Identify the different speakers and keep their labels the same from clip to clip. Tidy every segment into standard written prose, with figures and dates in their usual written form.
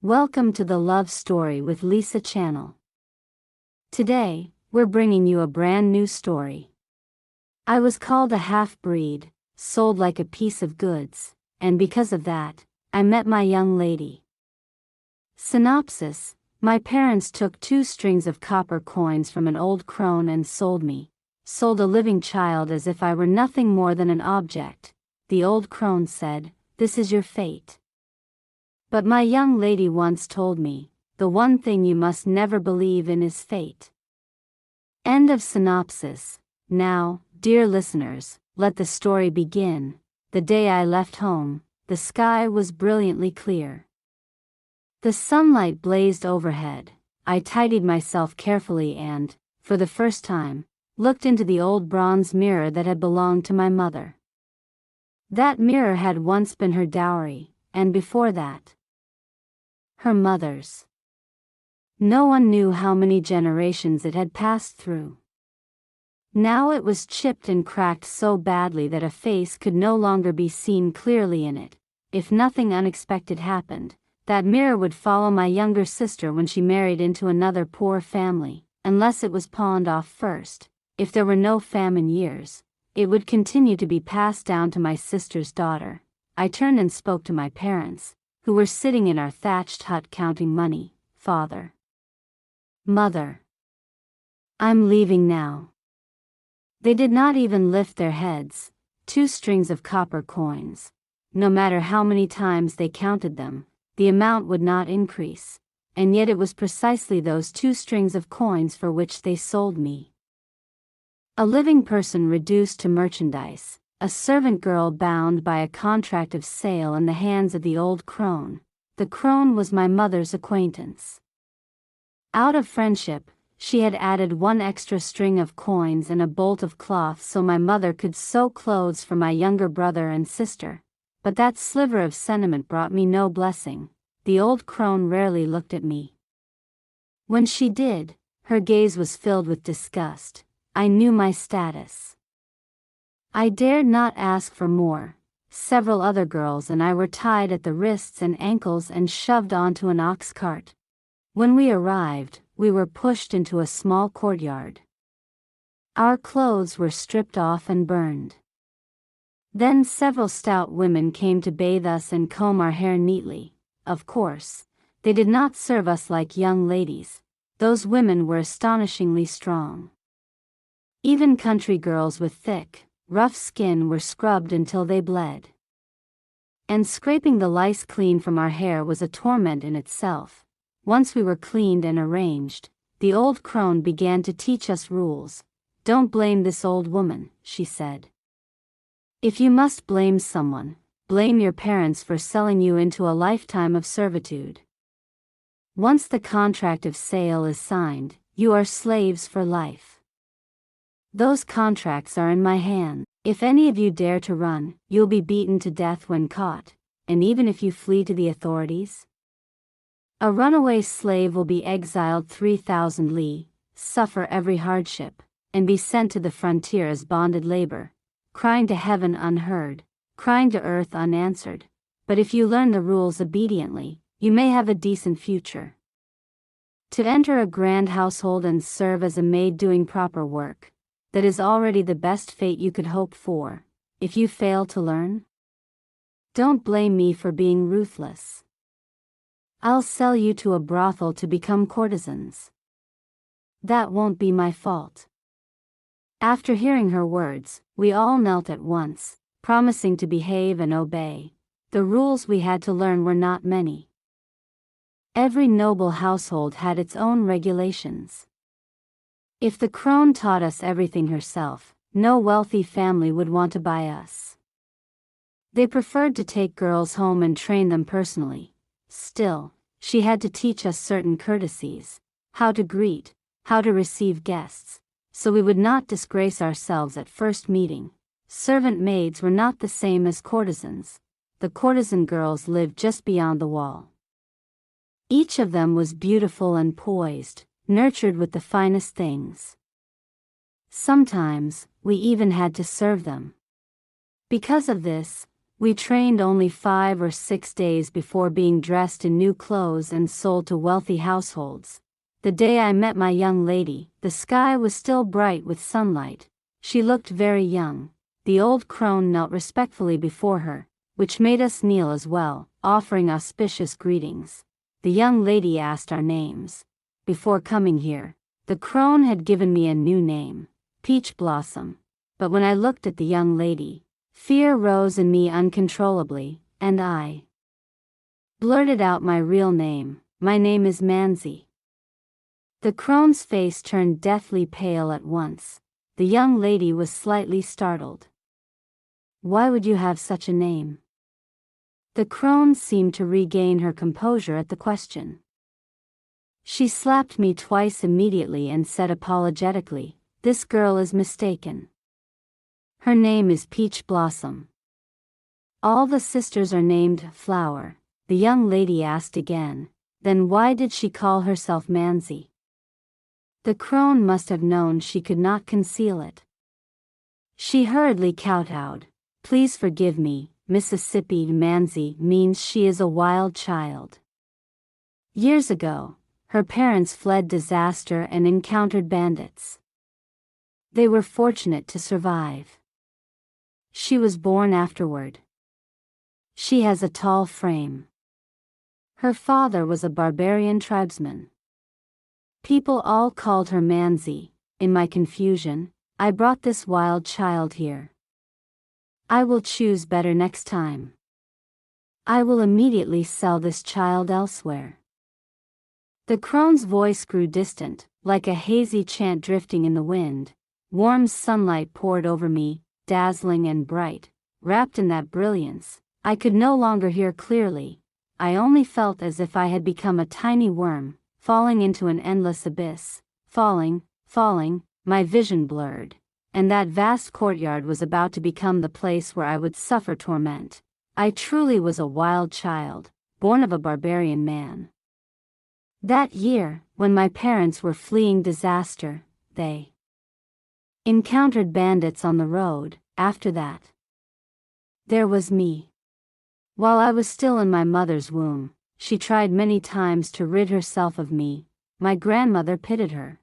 Speaker 1: Welcome to the Love Story with Lisa channel. Today, we're bringing you a brand new story. I was called a half-breed, sold like a piece of goods, and because of that, I met my young lady. Synopsis: my parents took 2 strings of copper coins from an old crone and sold me, sold a living child as if I were nothing more than an object. The old crone said, "This is your fate." But my young lady once told me, the one thing you must never believe in is fate. End of synopsis. Now, dear listeners, let the story begin. The day I left home, the sky was brilliantly clear. The sunlight blazed overhead. I tidied myself carefully and, for the first time, looked into the old bronze mirror that had belonged to my mother. That mirror had once been her dowry, and before that, her mother's. No one knew how many generations it had passed through. Now it was chipped and cracked so badly that a face could no longer be seen clearly in it. If nothing unexpected happened, that mirror would follow my younger sister when she married into another poor family, unless it was pawned off first. If there were no famine years, it would continue to be passed down to my sister's daughter. I turned and spoke to my parents, who were sitting in our thatched hut counting money. "Father, Mother, I'm leaving now." They did not even lift their heads. 2 strings of copper coins. No matter how many times they counted them, the amount would not increase, and yet it was precisely those 2 strings of coins for which they sold me. A living person reduced to merchandise, a servant girl bound by a contract of sale in the hands of the old crone. The crone was my mother's acquaintance. Out of friendship, she had added 1 extra string of coins and a bolt of cloth so my mother could sew clothes for my younger brother and sister. But that sliver of sentiment brought me no blessing. The old crone rarely looked at me. When she did, her gaze was filled with disgust. I knew my status. I dared not ask for more. Several other girls and I were tied at the wrists and ankles and shoved onto an ox cart. When we arrived, we were pushed into a small courtyard. Our clothes were stripped off and burned. Then several stout women came to bathe us and comb our hair neatly. Of course, they did not serve us like young ladies. Those women were astonishingly strong. Even country girls with thick, rough skin were scrubbed until they bled. And scraping the lice clean from our hair was a torment in itself. Once we were cleaned and arranged, the old crone began to teach us rules. "Don't blame this old woman," she said. "If you must blame someone, blame your parents for selling you into a lifetime of servitude. Once the contract of sale is signed, you are slaves for life. Those contracts are in my hand. If any of you dare to run, you'll be beaten to death when caught, and even if you flee to the authorities, a runaway slave will be exiled 3,000 li, suffer every hardship, and be sent to the frontier as bonded labor, crying to heaven unheard, crying to earth unanswered. But if you learn the rules obediently, you may have a decent future. To enter a grand household and serve as a maid doing proper work, that is already the best fate you could hope for. If you fail to learn, don't blame me for being ruthless. I'll sell you to a brothel to become courtesans. That won't be my fault." After hearing her words, we all knelt at once, promising to behave and obey. The rules we had to learn were not many. Every noble household had its own regulations. If the crone taught us everything herself, no wealthy family would want to buy us. They preferred to take girls home and train them personally. Still, she had to teach us certain courtesies, how to greet, how to receive guests, so we would not disgrace ourselves at first meeting. Servant maids were not the same as courtesans. The courtesan girls lived just beyond the wall. Each of them was beautiful and poised, nurtured with the finest things. Sometimes, we even had to serve them. Because of this, We trained only 5 or 6 days before being dressed in new clothes and sold to wealthy households. The day I met my young lady, the sky was still bright with sunlight. She looked very young. The old crone knelt respectfully before her, which made us kneel as well, offering auspicious greetings. The young lady asked our names. Before coming here, the crone had given me a new name, Peach Blossom. But when I looked at the young lady, fear rose in me uncontrollably, and I blurted out my real name. My name is Manzi. The crone's face turned deathly pale at once. The young lady was slightly startled. Why would you have such a name? The crone seemed to regain her composure at the question. She slapped me twice immediately and said apologetically, "This girl is mistaken. Her name is Peach Blossom." "All the sisters are named Flower," the young lady asked again. "Then why did she call herself Manzi?" The crone must have known she could not conceal it. She hurriedly kowtowed. "Please forgive me, Mississippi. Manzi means she is a wild child. Years ago, her parents fled disaster and encountered bandits. They were fortunate to survive. She was born afterward. She has a tall frame. Her father was a barbarian tribesman. People all called her Manzi. In my confusion, I brought this wild child here. I will choose better next time. I will immediately sell this child elsewhere." The crone's voice grew distant, like a hazy chant drifting in the wind. Warm sunlight poured over me, dazzling and bright. Wrapped in that brilliance, I could no longer hear clearly. I only felt as if I had become a tiny worm, falling into an endless abyss. Falling, my vision blurred, and that vast courtyard was about to become the place where I would suffer torment. I truly was a wild child, born of a barbarian man. That year, when my parents were fleeing disaster, they encountered bandits on the road. After that, there was me. While I was still in my mother's womb, she tried many times to rid herself of me. My grandmother pitied her.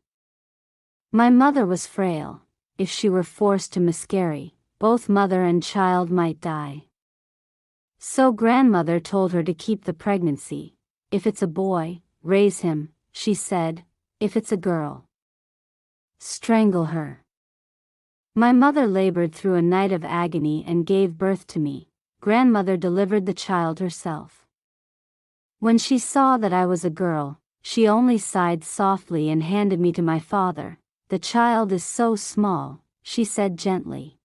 Speaker 1: My mother was frail. If she were forced to miscarry, both mother and child might die. So grandmother told her to keep the pregnancy. "If it's a boy, raise him," she said. "If it's a girl, strangle her." My mother labored through a night of agony and gave birth to me. Grandmother delivered the child herself. When she saw that I was a girl, she only sighed softly and handed me to my father. "The child is so small," she said gently.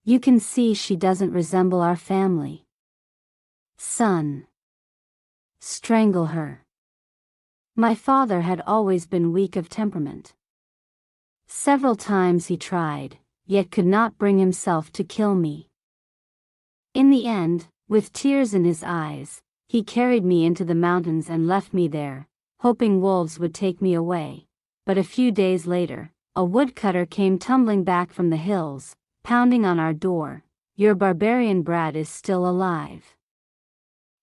Speaker 1: "You can see she doesn't resemble our family. Son, strangle her." My father had always been weak of temperament. Several times he tried, yet could not bring himself to kill me. In the end, with tears in his eyes, he carried me into the mountains and left me there, hoping wolves would take me away. But a few days later, a woodcutter came tumbling back from the hills, pounding on our door. "Your barbarian brat is still alive."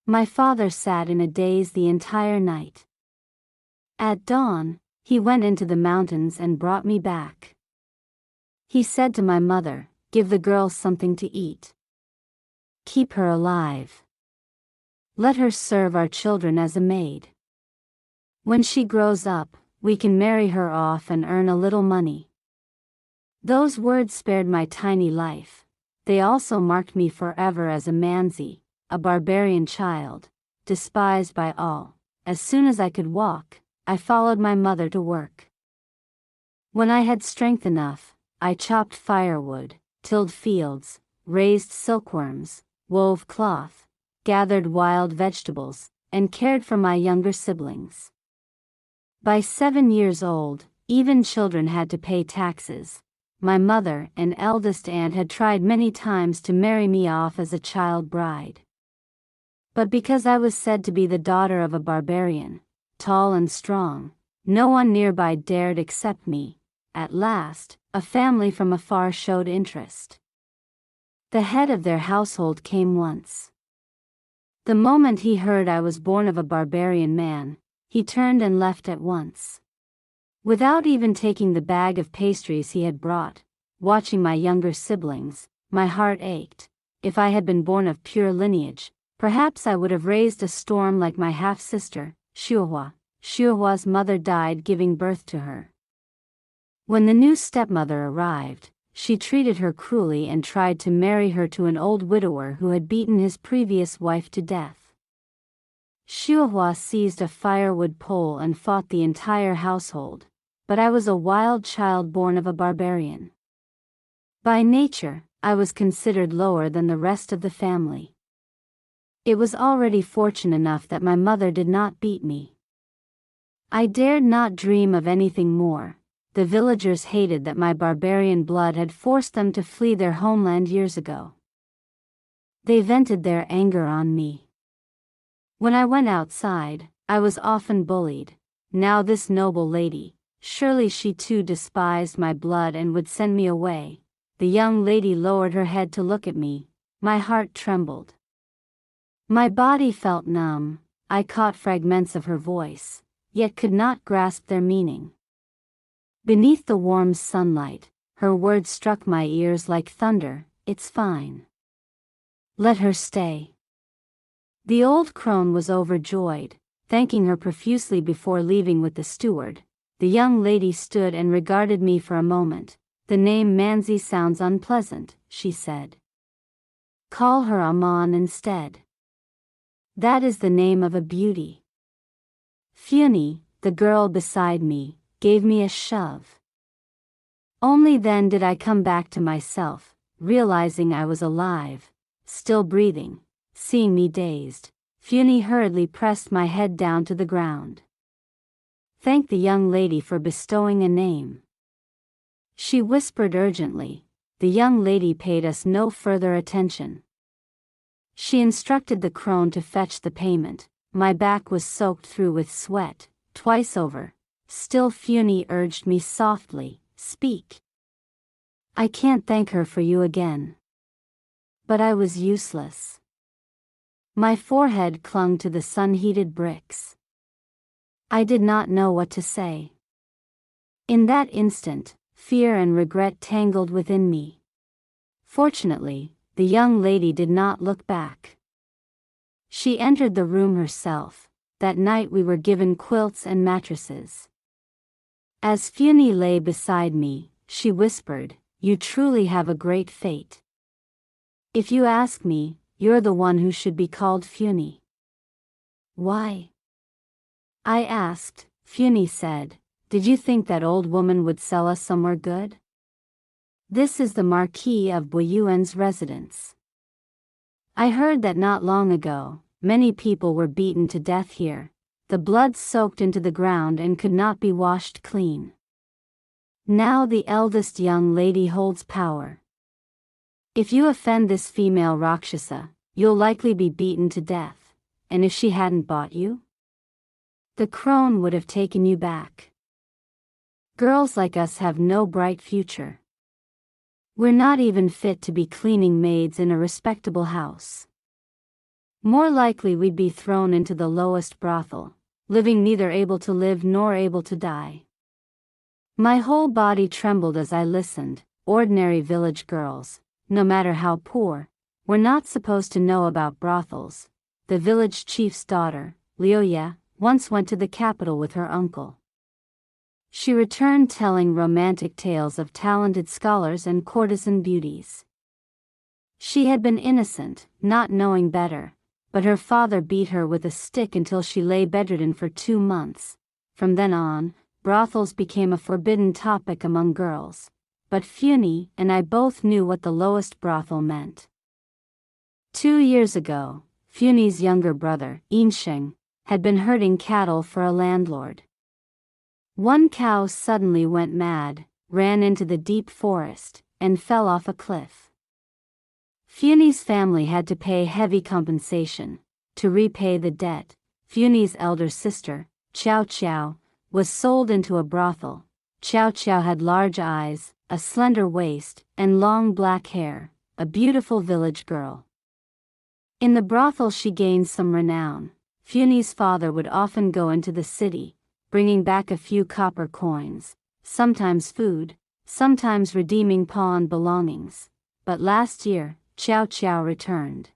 Speaker 1: My father sat in a daze the entire night. At dawn, he went into the mountains and brought me back. He said to my mother, "Give the girl something to eat. Keep her alive. Let her serve our children as a maid. When she grows up, we can marry her off and earn a little money." Those words spared my tiny life. They also marked me forever as a Manzi, a barbarian child, despised by all. As soon as I could walk, I followed my mother to work. When I had strength enough, I chopped firewood, tilled fields, raised silkworms, wove cloth, gathered wild vegetables, and cared for my younger siblings. By 7 years old, even children had to pay taxes. My mother and eldest aunt had tried many times to marry me off as a child bride. But because I was said to be the daughter of a barbarian, tall and strong, no one nearby dared accept me. At last, a family from afar showed interest. The head of their household came once. The moment he heard I was born of a barbarian man, he turned and left at once. Without even taking the bag of pastries he had brought, watching my younger siblings, my heart ached. If I had been born of pure lineage, perhaps I would have raised a storm like my half-sister, Shuhua. Shuhua's mother died giving birth to her. When the new stepmother arrived, she treated her cruelly and tried to marry her to an old widower who had beaten his previous wife to death. Shuhua seized a firewood pole and fought the entire household, but I was a wild child born of a barbarian. By nature, I was considered lower than the rest of the family. It was already fortunate enough that my mother did not beat me. I dared not dream of anything more. The villagers hated that my barbarian blood had forced them to flee their homeland years ago. They vented their anger on me. When I went outside, I was often bullied. Now this noble lady, surely she too despised my blood and would send me away. The young lady lowered her head to look at me. My heart trembled. My body felt numb. I caught fragments of her voice, yet could not grasp their meaning. Beneath the warm sunlight, her words struck my ears like thunder. It's fine. Let her stay. The old crone was overjoyed, thanking her profusely before leaving with the steward. The young lady stood and regarded me for a moment. The name Manzi sounds unpleasant, she said. Call her Aman instead. That is the name of a beauty. Funi, the girl beside me, gave me a shove. Only then did I come back to myself, realizing I was alive, still breathing. Seeing me dazed, Funi hurriedly pressed my head down to the ground. Thank the young lady for bestowing a name, she whispered urgently. The young lady paid us no further attention. She instructed the crone to fetch the payment. My back was soaked through with sweat, twice over. Still Funi urged me softly, speak. I can't thank her for you again. But I was useless. My forehead clung to the sun-heated bricks. I did not know what to say. In that instant, fear and regret tangled within me. Fortunately, the young lady did not look back. She entered the room herself. That night we were given quilts and mattresses. As Funi lay beside me, she whispered, "You truly have a great fate. If you ask me, you're the one who should be called Funi." Why? I asked. Funi said, "Did you think that old woman would sell us somewhere good? This is the Marquis of Boyuan's residence. I heard that not long ago, many people were beaten to death here. The blood soaked into the ground and could not be washed clean. Now the eldest young lady holds power. If you offend this female Rakshasa, you'll likely be beaten to death, and if she hadn't bought you, the crone would have taken you back. Girls like us have no bright future. We're not even fit to be cleaning maids in a respectable house. More likely we'd be thrown into the lowest brothel, living neither able to live nor able to die." My whole body trembled as I listened. Ordinary village girls, no matter how poor, were not supposed to know about brothels. The village chief's daughter, Liuya, once went to the capital with her uncle. She returned telling romantic tales of talented scholars and courtesan beauties. She had been innocent, not knowing better, but her father beat her with a stick until she lay bedridden for 2 months. From then on, brothels became a forbidden topic among girls. But Funi and I both knew what the lowest brothel meant. 2 years ago, Funi's younger brother, Insheng, had been herding cattle for a landlord. One cow suddenly went mad, ran into the deep forest, and fell off a cliff. Funi's family had to pay heavy compensation. To repay the debt, Funi's elder sister, Chow Chow, was sold into a brothel. Chow Chow had large eyes, a slender waist, and long black hair. a beautiful village girl. In the brothel she gained some renown. Funi's father would often go into the city, bringing back a few copper coins, sometimes food, sometimes redeeming pawned belongings. But last year, Chow Chow returned.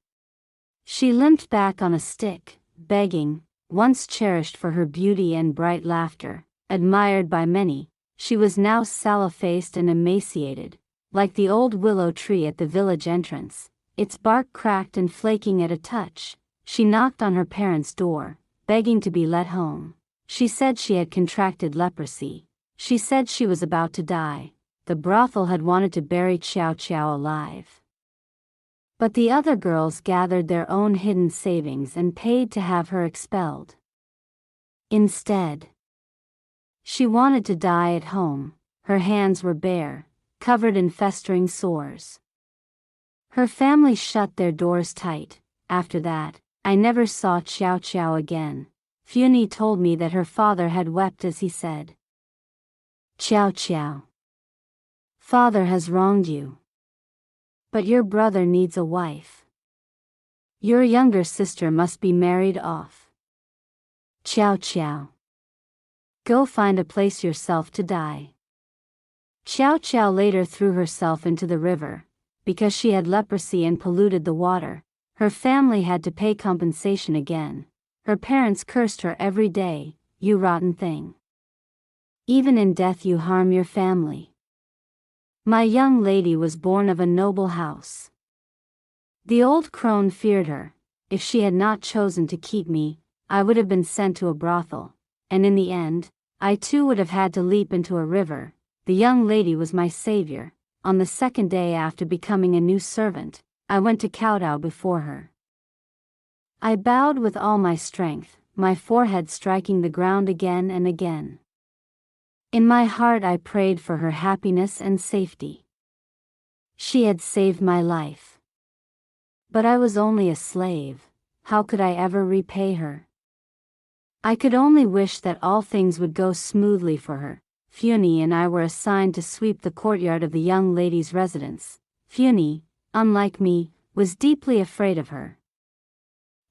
Speaker 1: She limped back on a stick, begging, once cherished for her beauty and bright laughter, admired by many. She was now sallow-faced and emaciated, like the old willow tree at the village entrance, its bark cracked and flaking at a touch. She knocked on her parents' door, begging to be let home. She said she had contracted leprosy. She said she was about to die. The brothel had wanted to bury Chow Chow alive. But the other girls gathered their own hidden savings and paid to have her expelled. Instead, she wanted to die at home. Her hands were bare, covered in festering sores. Her family shut their doors tight. After that, I never saw Chow Chow again. Funi told me that her father had wept as he said, "Chow Chow, father has wronged you. But your brother needs a wife. Your younger sister must be married off. Chow Chow, go find a place yourself to die." Chow Chow later threw herself into the river. Because she had leprosy and polluted the water, her family had to pay compensation again. Her parents cursed her every day, "You rotten thing. Even in death you harm your family." My young lady was born of a noble house. The old crone feared her. If she had not chosen to keep me, I would have been sent to a brothel, and in the end, I too would have had to leap into a river. The young lady was my savior. On the second day after becoming a new servant, I went to kowtow before her. I bowed with all my strength, my forehead striking the ground again and again. In my heart I prayed for her happiness and safety. She had saved my life. But I was only a slave. How could I ever repay her? I could only wish that all things would go smoothly for her. Funi and I were assigned to sweep the courtyard of the young lady's residence. Funi, unlike me, was deeply afraid of her.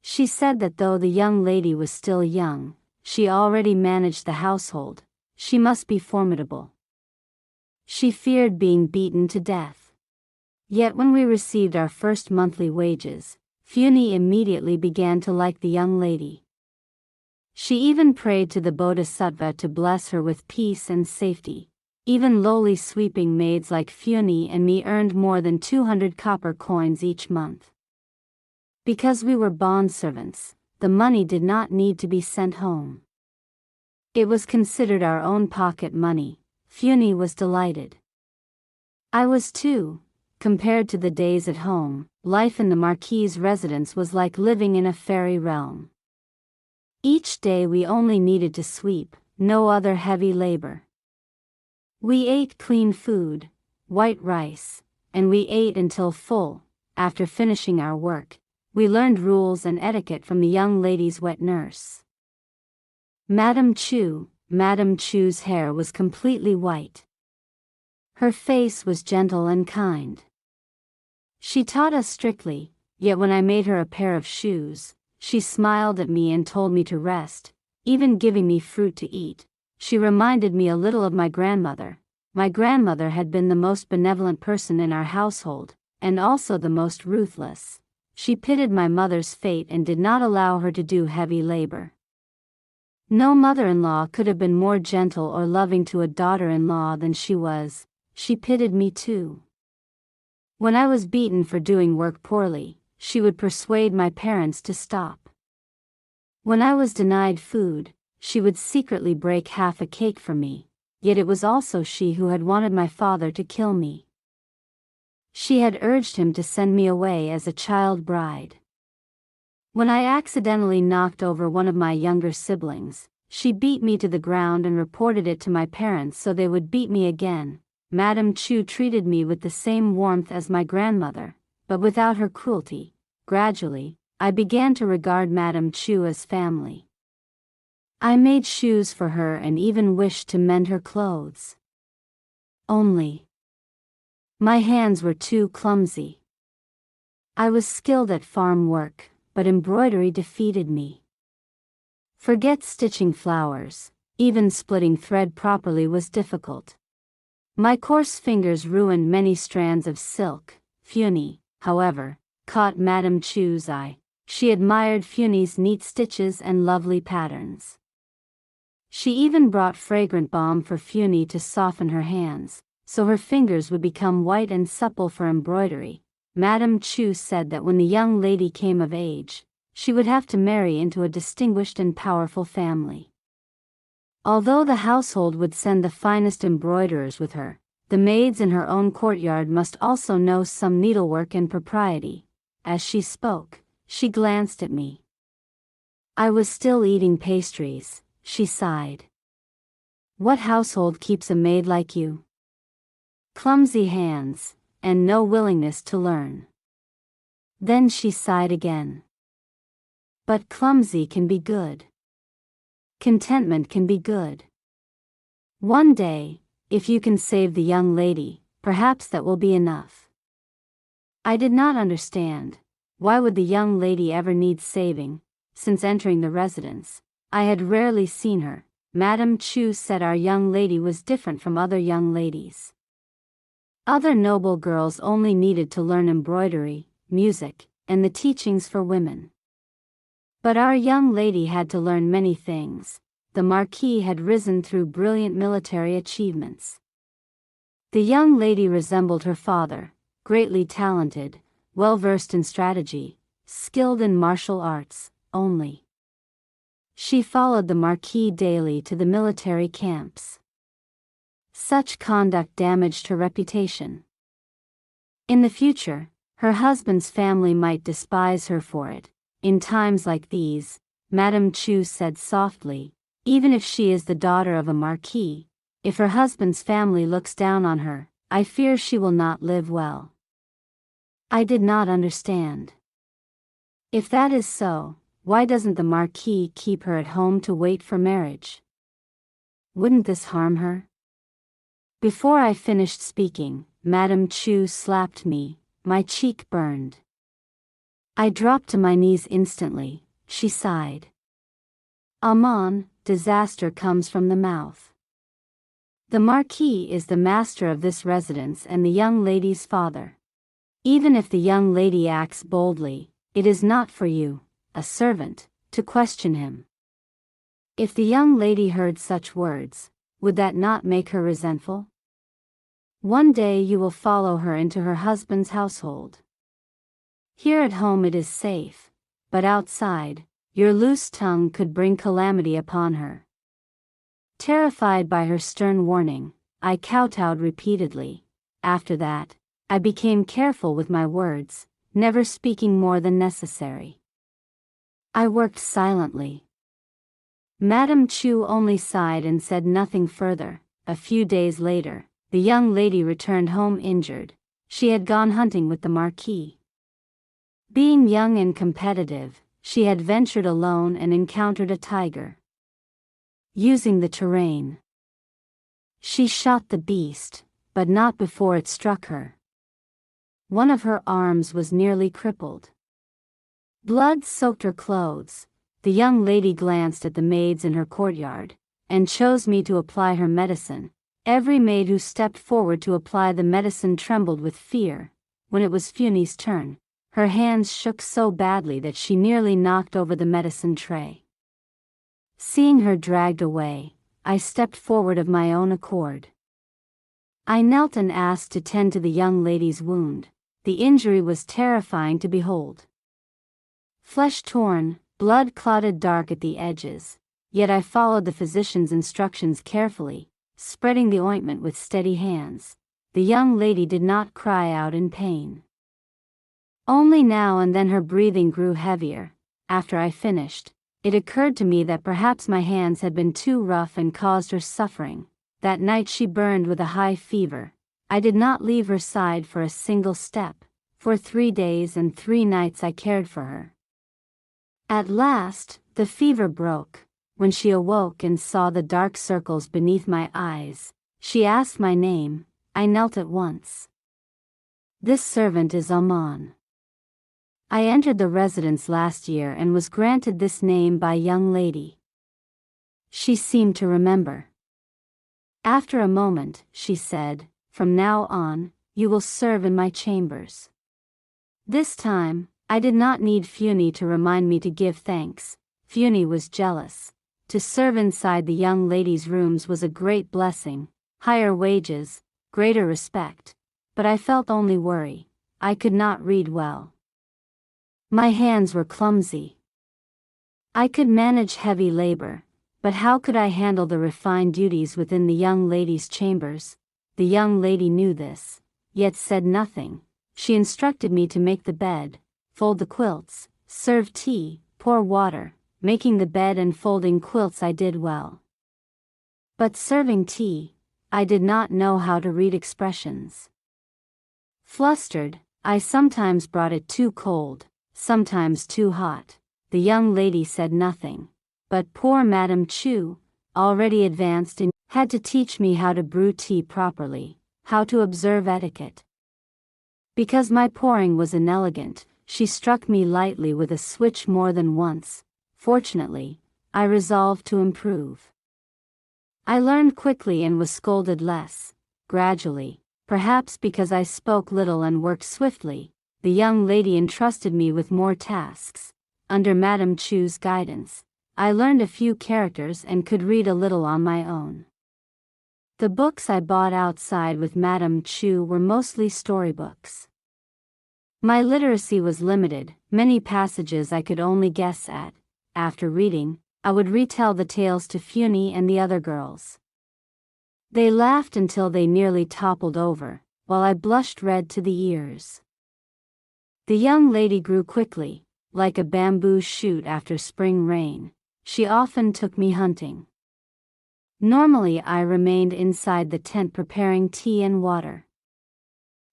Speaker 1: She said that though the young lady was still young, she already managed the household. She must be formidable. She feared being beaten to death. Yet when we received our first monthly wages, Funi immediately began to like the young lady. She even prayed to the Bodhisattva to bless her with peace and safety. Even lowly sweeping maids like Funi and me earned more than 200 copper coins each month. Because we were bondservants, the money did not need to be sent home. It was considered our own pocket money. Funi was delighted. I was too. Compared to the days at home, life in the Marquis's residence was like living in a fairy realm. Each day we only needed to sweep, no other heavy labor. We ate clean food, white rice, and we ate until full. After finishing our work, we learned rules and etiquette from the young lady's wet nurse. Madame Chu's hair was completely white. Her face was gentle and kind. She taught us strictly, yet when I made her a pair of shoes, she smiled at me and told me to rest, even giving me fruit to eat. She reminded me a little of my grandmother. My grandmother had been the most benevolent person in our household, and also the most ruthless. She pitied my mother's fate and did not allow her to do heavy labor. No mother-in-law could have been more gentle or loving to a daughter-in-law than she was. She pitied me too. When I was beaten for doing work poorly, she would persuade my parents to stop. When I was denied food, she would secretly break half a cake for me, yet it was also she who had wanted my father to kill me. She had urged him to send me away as a child bride. When I accidentally knocked over one of my younger siblings, she beat me to the ground and reported it to my parents so they would beat me again. Madame Chu treated me with the same warmth as my grandmother, but without her cruelty. Gradually, I began to regard Madame Chu as family. I made shoes for her and even wished to mend her clothes. Only my hands were too clumsy. I was skilled at farm work, but embroidery defeated me. Forget stitching flowers, even splitting thread properly was difficult. My coarse fingers ruined many strands of silk. Funi, however, caught Madame Chu's eye. She admired Funi's neat stitches and lovely patterns. She even brought fragrant balm for Funi to soften her hands, so her fingers would become white and supple for embroidery. Madame Chu said that when the young lady came of age, she would have to marry into a distinguished and powerful family. Although the household would send the finest embroiderers with her, the maids in her own courtyard must also know some needlework and propriety. As she spoke, she glanced at me. I was still eating pastries. She sighed. What household keeps a maid like you? Clumsy hands, and no willingness to learn. Then she sighed again. But clumsy can be good. Contentment can be good. One day, if you can save the young lady, perhaps that will be enough. I did not understand. Why would the young lady ever need saving? Since entering the residence, I had rarely seen her. Madame Chu said our young lady was different from other young ladies. Other noble girls only needed to learn embroidery, music, and the teachings for women. But our young lady had to learn many things. The Marquis had risen through brilliant military achievements. The young lady resembled her father, greatly talented, well-versed in strategy, skilled in martial arts, only. She followed the Marquis daily to the military camps. Such conduct damaged her reputation. In the future, her husband's family might despise her for it. In times like these, Madame Chu said softly, even if she is the daughter of a marquis, if her husband's family looks down on her, I fear she will not live well. I did not understand. If that is so, why doesn't the marquis keep her at home to wait for marriage? Wouldn't this harm her? Before I finished speaking, Madame Chu slapped me. My cheek burned. I dropped to my knees instantly. She sighed. Aman, disaster comes from the mouth. The Marquis is the master of this residence and the young lady's father. Even if the young lady acts boldly, it is not for you, a servant, to question him. If the young lady heard such words, would that not make her resentful? One day you will follow her into her husband's household. Here at home it is safe, but outside, your loose tongue could bring calamity upon her. Terrified by her stern warning, I kowtowed repeatedly. After that, I became careful with my words, never speaking more than necessary. I worked silently. Madame Chu only sighed and said nothing further. A few days later, the young lady returned home injured. She had gone hunting with the Marquis. Being young and competitive, she had ventured alone and encountered a tiger. Using the terrain, she shot the beast, but not before it struck her. One of her arms was nearly crippled. Blood soaked her clothes. The young lady glanced at the maids in her courtyard, and chose me to apply her medicine. Every maid who stepped forward to apply the medicine trembled with fear. When it was Funi's turn, her hands shook so badly that she nearly knocked over the medicine tray. Seeing her dragged away, I stepped forward of my own accord. I knelt and asked to tend to the young lady's wound. The injury was terrifying to behold. Flesh torn, blood clotted dark at the edges, yet I followed the physician's instructions carefully, spreading the ointment with steady hands. The young lady did not cry out in pain. Only now and then her breathing grew heavier. After I finished, it occurred to me that perhaps my hands had been too rough and caused her suffering. That night she burned with a high fever. I did not leave her side for a single step. For 3 days and 3 nights I cared for her. At last, the fever broke. When she awoke and saw the dark circles beneath my eyes, she asked my name. I knelt at once. This servant is Aman. I entered the residence last year and was granted this name by a young lady. She seemed to remember. After a moment, she said, "From now on, you will serve in my chambers." This time, I did not need Funi to remind me to give thanks. Funi was jealous. To serve inside the young lady's rooms was a great blessing, higher wages, greater respect. But I felt only worry. I could not read well. My hands were clumsy. I could manage heavy labor, but how could I handle the refined duties within the young lady's chambers? The young lady knew this, yet said nothing. She instructed me to make the bed, fold the quilts, serve tea, pour water. Making the bed and folding quilts I did well. But serving tea, I did not know how to read expressions. Flustered, I sometimes brought it too cold, sometimes too hot. The young lady said nothing, but poor Madame Chu, already advanced in, had to teach me how to brew tea properly, how to observe etiquette. Because my pouring was inelegant, she struck me lightly with a switch more than once. Fortunately, I resolved to improve. I learned quickly and was scolded less. Gradually, perhaps because I spoke little and worked swiftly, the young lady entrusted me with more tasks. Under Madame Chu's guidance, I learned a few characters and could read a little on my own. The books I bought outside with Madame Chu were mostly storybooks. My literacy was limited, many passages I could only guess at. After reading, I would retell the tales to Funi and the other girls. They laughed until they nearly toppled over, while I blushed red to the ears. The young lady grew quickly, like a bamboo shoot after spring rain. She often took me hunting. Normally I remained inside the tent preparing tea and water.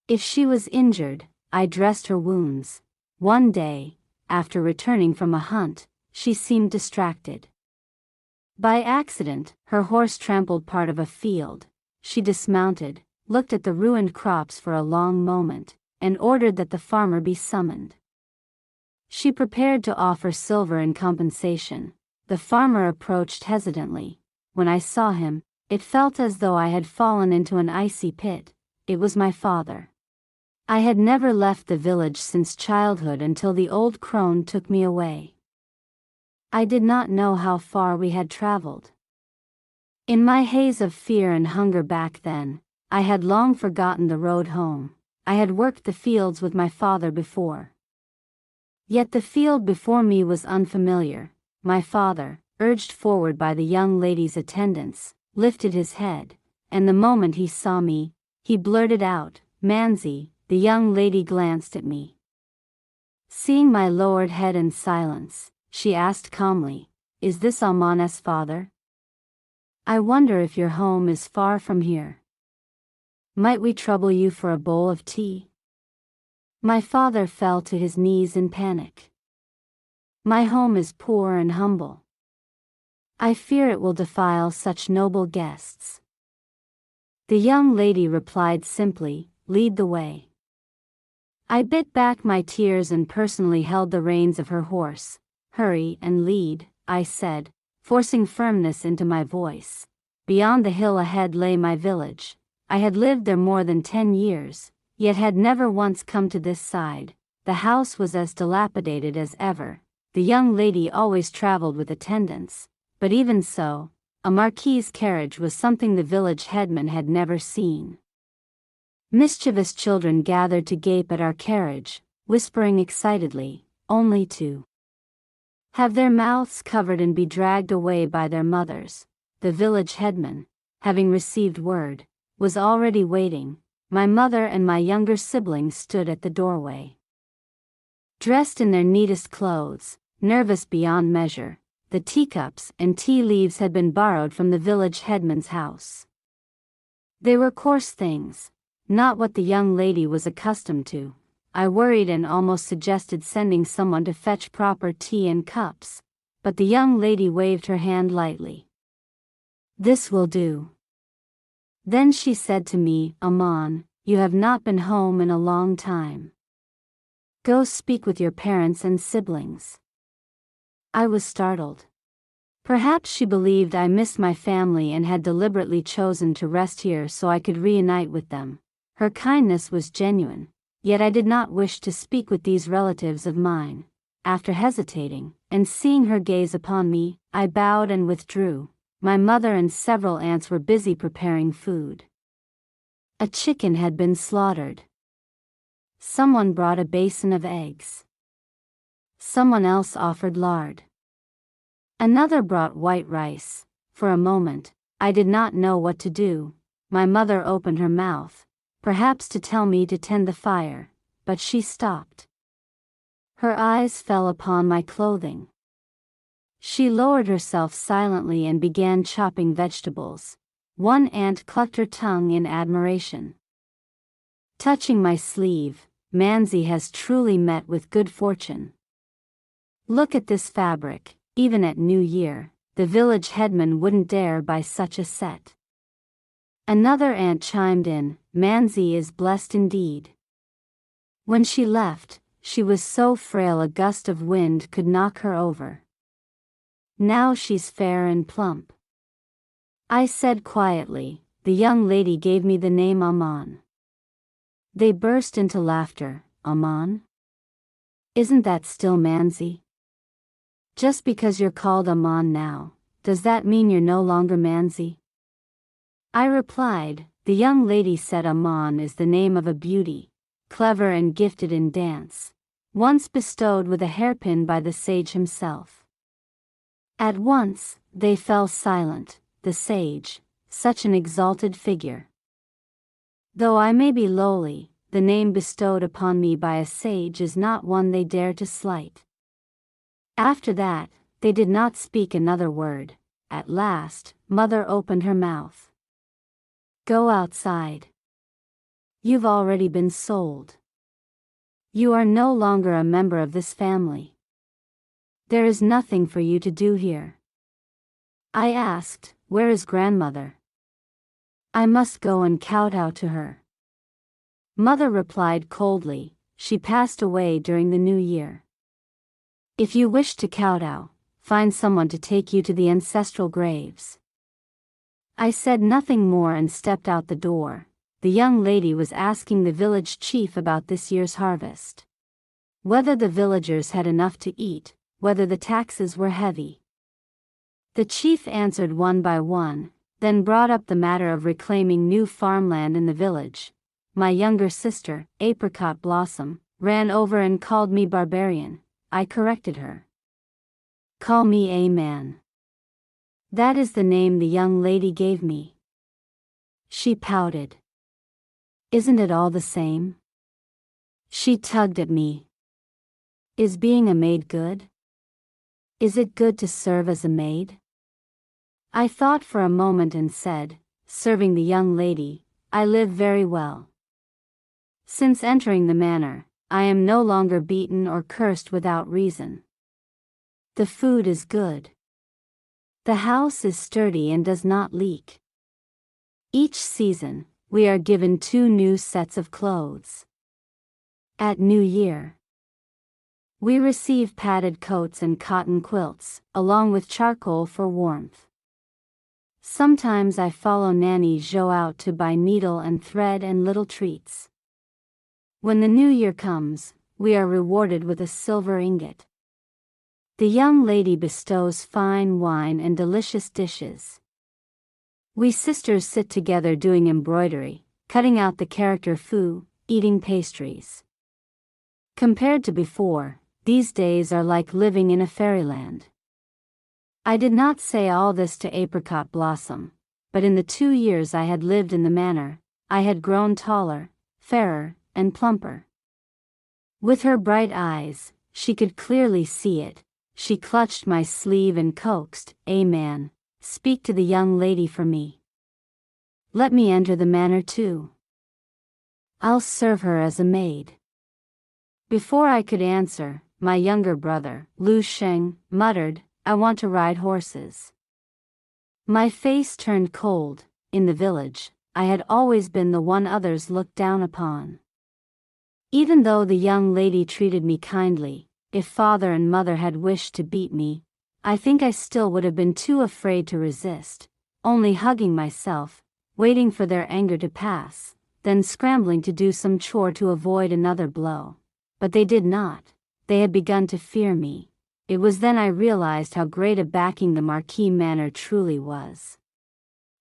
Speaker 1: If she was injured, I dressed her wounds. One day, after returning from a hunt, she seemed distracted. By accident, her horse trampled part of a field. She dismounted, looked at the ruined crops for a long moment, and ordered that the farmer be summoned. She prepared to offer silver in compensation. The farmer approached hesitantly. When I saw him, it felt as though I had fallen into an icy pit. It was my father. I had never left the village since childhood until the old crone took me away. I did not know how far we had traveled. In my haze of fear and hunger back then, I had long forgotten the road home. I had worked the fields with my father before. Yet the field before me was unfamiliar. My father, urged forward by the young lady's attendants, lifted his head, and the moment he saw me, he blurted out, "Manzi." The young lady glanced at me. Seeing my lowered head in silence, she asked calmly, "Is this Almana's father? I wonder if your home is far from here. Might we trouble you for a bowl of tea?" My father fell to his knees in panic. "My home is poor and humble. I fear it will defile such noble guests." The young lady replied simply, "Lead the way." I bit back my tears and personally held the reins of her horse. "Hurry and lead," I said, forcing firmness into my voice. Beyond the hill ahead lay my village. I had lived there more than 10 years, yet had never once come to this side. The house was as dilapidated as ever. The young lady always traveled with attendants, but even so, a marquis's carriage was something the village headman had never seen. Mischievous children gathered to gape at our carriage, whispering excitedly, only to have their mouths covered and be dragged away by their mothers. The village headman, having received word, was already waiting. My mother and my younger siblings stood at the doorway. Dressed in their neatest clothes, nervous beyond measure, the teacups and tea leaves had been borrowed from the village headman's house. They were coarse things, not what the young lady was accustomed to. I worried and almost suggested sending someone to fetch proper tea and cups, but the young lady waved her hand lightly. "This will do." Then she said to me, "Aman, you have not been home in a long time. Go speak with your parents and siblings. I was startled. Perhaps she believed I missed my family and had deliberately chosen to rest here so I could reunite with them. Her kindness was genuine, yet I did not wish to speak with these relatives of mine. After hesitating, and seeing her gaze upon me, I bowed and withdrew. My mother and several aunts were busy preparing food. A chicken had been slaughtered. Someone brought a basin of eggs. Someone else offered lard. Another brought white rice. For a moment, I did not know what to do. My mother opened her mouth, perhaps to tell me to tend the fire, but she stopped. Her eyes fell upon my clothing. She lowered herself silently and began chopping vegetables. One aunt clucked her tongue in admiration. Touching my sleeve, Manzi has truly met with good fortune. Look at this fabric. Even at New Year, the village headman wouldn't dare buy such a set. Another aunt chimed in, Manzi is blessed indeed. When she left, she was so frail a gust of wind could knock her over. Now she's fair and plump. I said quietly, the young lady gave me the name Aman. They burst into laughter. Aman? Isn't that still Manzi? Just because you're called Aman now, does that mean you're no longer Manzi? I replied, the young lady said Aman is the name of a beauty, clever and gifted in dance, once bestowed with a hairpin by the sage himself. At once, they fell silent, the sage, such an exalted figure. Though I may be lowly, the name bestowed upon me by a sage is not one they dare to slight. After that, they did not speak another word. At last, Mother opened her mouth. Go outside. You've already been sold. You are no longer a member of this family. There is nothing for you to do here. I asked, where is grandmother? I must go and kowtow to her. Mother replied coldly, she passed away during the New Year. If you wish to kowtow, find someone to take you to the ancestral graves. I said nothing more and stepped out the door. The young lady was asking the village chief about this year's harvest. Whether the villagers had enough to eat, whether the taxes were heavy. The chief answered one by one, then brought up the matter of reclaiming new farmland in the village. My younger sister, Apricot Blossom, ran over and called me barbarian. I corrected her. Call me Aman. That is the name the young lady gave me. She pouted. Isn't it all the same? She tugged at me. Is being a maid good? Is it good to serve as a maid? I thought for a moment and said, serving the young lady, I live very well. Since entering the manor, I am no longer beaten or cursed without reason. The food is good. The house is sturdy and does not leak. Each season, we are given 2 new sets of clothes. At New Year, we receive padded coats and cotton quilts, along with charcoal for warmth. Sometimes I follow Nanny Jo out to buy needle and thread and little treats. When the New Year comes, we are rewarded with a silver ingot. The young lady bestows fine wine and delicious dishes. We sisters sit together doing embroidery, cutting out the character Fu, eating pastries. Compared to before, these days are like living in a fairyland. I did not say all this to Apricot Blossom, but in the 2 years I had lived in the manor, I had grown taller, fairer, and plumper. With her bright eyes, she could clearly see it. She clutched my sleeve and coaxed, Aman, speak to the young lady for me. Let me enter the manor too. I'll serve her as a maid. Before I could answer, my younger brother, Lu Sheng, muttered, I want to ride horses. My face turned cold. In the village, I had always been the one others looked down upon. Even though the young lady treated me kindly, if father and mother had wished to beat me, I think I still would have been too afraid to resist, only hugging myself, waiting for their anger to pass, then scrambling to do some chore to avoid another blow. But they did not. They had begun to fear me. It was then I realized how great a backing the Marquis Manor truly was.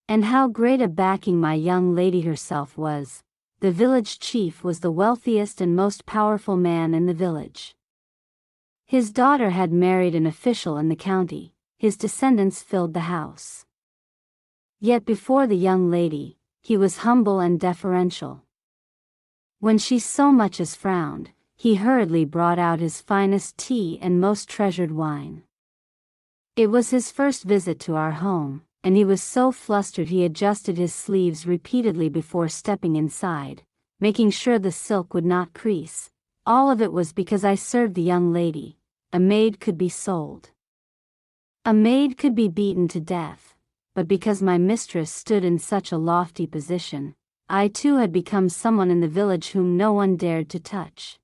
Speaker 1: And how great a backing my young lady herself was. The village chief was the wealthiest and most powerful man in the village. His daughter had married an official in the county. His descendants filled the house. Yet before the young lady, he was humble and deferential. When she so much as frowned, he hurriedly brought out his finest tea and most treasured wine. It was his first visit to our home, and he was so flustered he adjusted his sleeves repeatedly before stepping inside, making sure the silk would not crease. All of it was because I served the young lady. A maid could be sold. A maid could be beaten to death, but because my mistress stood in such a lofty position, I too had become someone in the village whom no one dared to touch.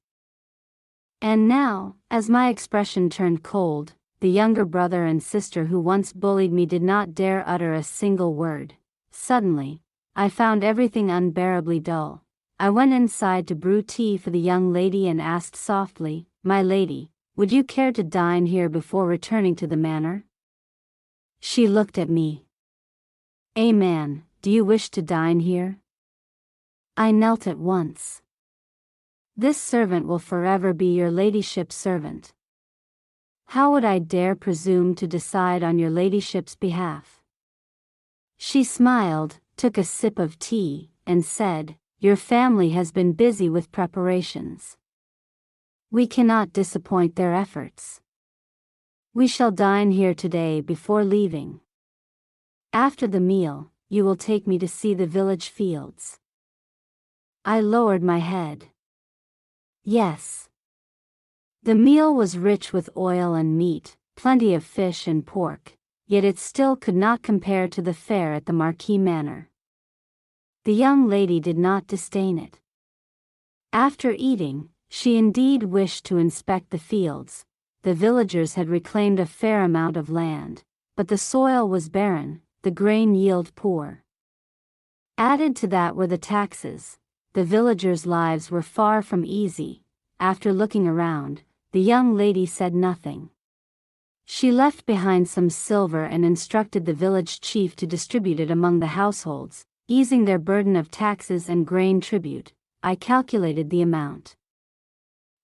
Speaker 1: And now, as my expression turned cold, the younger brother and sister who once bullied me did not dare utter a single word. Suddenly, I found everything unbearably dull. I went inside to brew tea for the young lady and asked softly, "My lady, would you care to dine here before returning to the manor?" She looked at me. "Amen, do you wish to dine here?" I knelt at once. "This servant will forever be your ladyship's servant. How would I dare presume to decide on your ladyship's behalf?" She smiled, took a sip of tea, and said, "Your family has been busy with preparations. We cannot disappoint their efforts. We shall dine here today before leaving. After the meal, you will take me to see the village fields." I lowered my head. Yes. The meal was rich with oil and meat, plenty of fish and pork, yet it still could not compare to the fare at the Marquis Manor. The young lady did not disdain it. After eating, she indeed wished to inspect the fields. The villagers had reclaimed a fair amount of land, but the soil was barren, the grain yield poor. Added to that were the taxes. The villagers' lives were far from easy. After looking around, the young lady said nothing. She left behind some silver and instructed the village chief to distribute it among the households, easing their burden of taxes and grain tribute. I calculated the amount.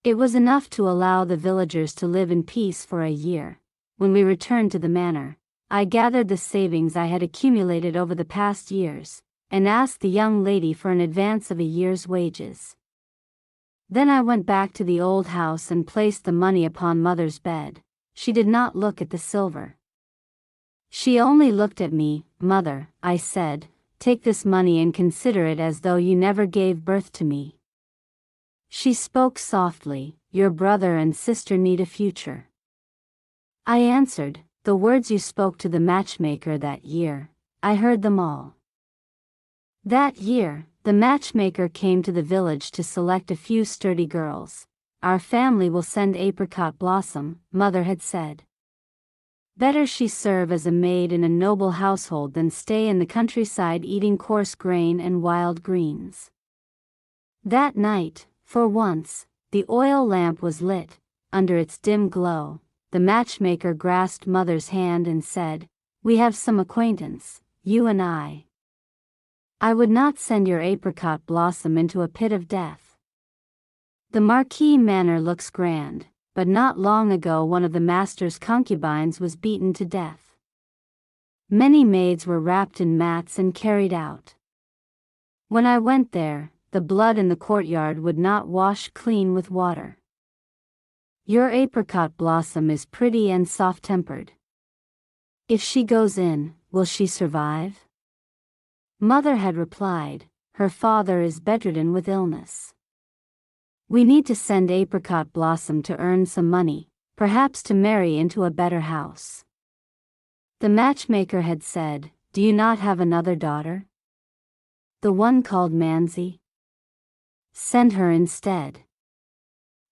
Speaker 1: It was enough to allow the villagers to live in peace for a year. When we returned to the manor, I gathered the savings I had accumulated over the past years, and asked the young lady for an advance of a year's wages. Then I went back to the old house and placed the money upon mother's bed. She did not look at the silver. She only looked at me. "Mother," I said, "take this money and consider it as though you never gave birth to me." She spoke softly, "Your brother and sister need a future." I answered, "The words you spoke to the matchmaker that year, I heard them all." That year, the matchmaker came to the village to select a few sturdy girls. "Our family will send Apricot Blossom," mother had said. "Better she serve as a maid in a noble household than stay in the countryside eating coarse grain and wild greens." That night, for once, the oil lamp was lit. Under its dim glow, the matchmaker grasped mother's hand and said, "We have some acquaintance, you and I. I would not send your Apricot Blossom into a pit of death. The Marquis Manor looks grand, but not long ago one of the master's concubines was beaten to death. Many maids were wrapped in mats and carried out. When I went there, the blood in the courtyard would not wash clean with water. Your Apricot Blossom is pretty and soft-tempered. If she goes in, will she survive?" Mother had replied, "Her father is bedridden with illness. We need to send Apricot Blossom to earn some money, perhaps to marry into a better house." The matchmaker had said, "Do you not have another daughter? The one called Manzi? Send her instead."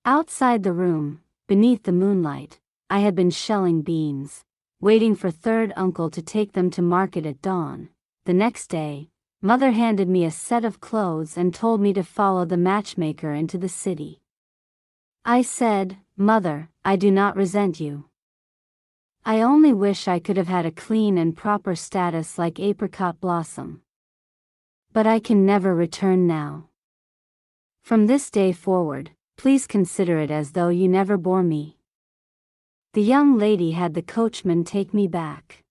Speaker 1: Outside the room, beneath the moonlight, I had been shelling beans, waiting for third uncle to take them to market at dawn. The next day, Mother handed me a set of clothes and told me to follow the matchmaker into the city. I said, "Mother, I do not resent you. I only wish I could have had a clean and proper status like Apricot Blossom. But I can never return now. From this day forward, please consider it as though you never bore me." The young lady had the coachman take me back.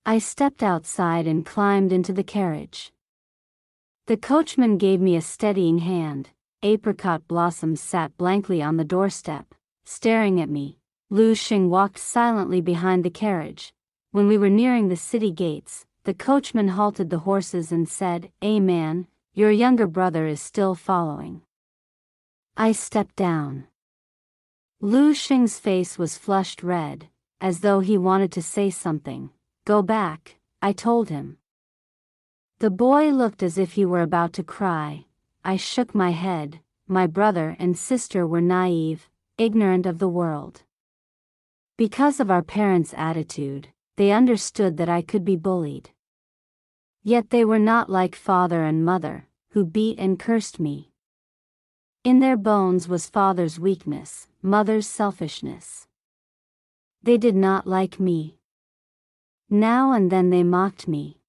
Speaker 1: I stepped outside and climbed into the carriage. The coachman gave me a steadying hand. Apricot Blossom sat blankly on the doorstep, staring at me. Lu Xing walked silently behind the carriage. When we were nearing the city gates, the coachman halted the horses and said, "Man, your younger brother is still following." I stepped down. Lu Xing's face was flushed red, as though he wanted to say something. "Go back," I told him. The boy looked as if he were about to cry. I shook my head. My brother and sister were naive, ignorant of the world. Because of our parents' attitude, they understood that I could be bullied. Yet they were not like father and mother, who beat and cursed me. In their bones was father's weakness, mother's selfishness. They did not like me. Now and then they mocked me.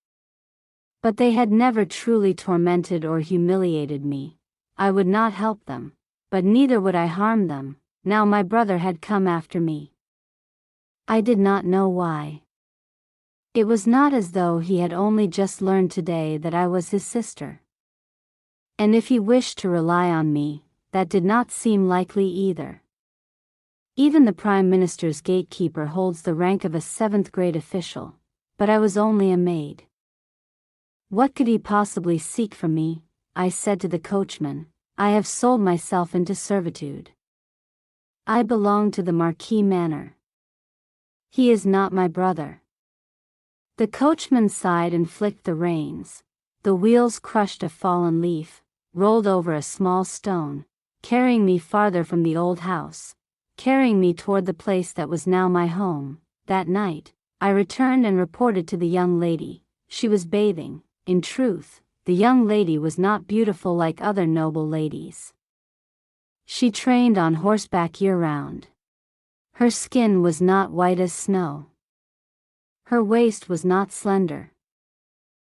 Speaker 1: But they had never truly tormented or humiliated me. I would not help them, but neither would I harm them. Now my brother had come after me. I did not know why. It was not as though he had only just learned today that I was his sister. And if he wished to rely on me, that did not seem likely either. Even the Prime Minister's gatekeeper holds the rank of a 7th-grade official, but I was only a maid. What could he possibly seek from me? I said to the coachman. I have sold myself into servitude. I belong to the Marquis Manor. He is not my brother. The coachman sighed and flicked the reins. The wheels crushed a fallen leaf, rolled over a small stone, carrying me farther from the old house, carrying me toward the place that was now my home. That night, I returned and reported to the young lady. She was bathing. In truth, the young lady was not beautiful like other noble ladies. She trained on horseback year-round. Her skin was not white as snow. Her waist was not slender.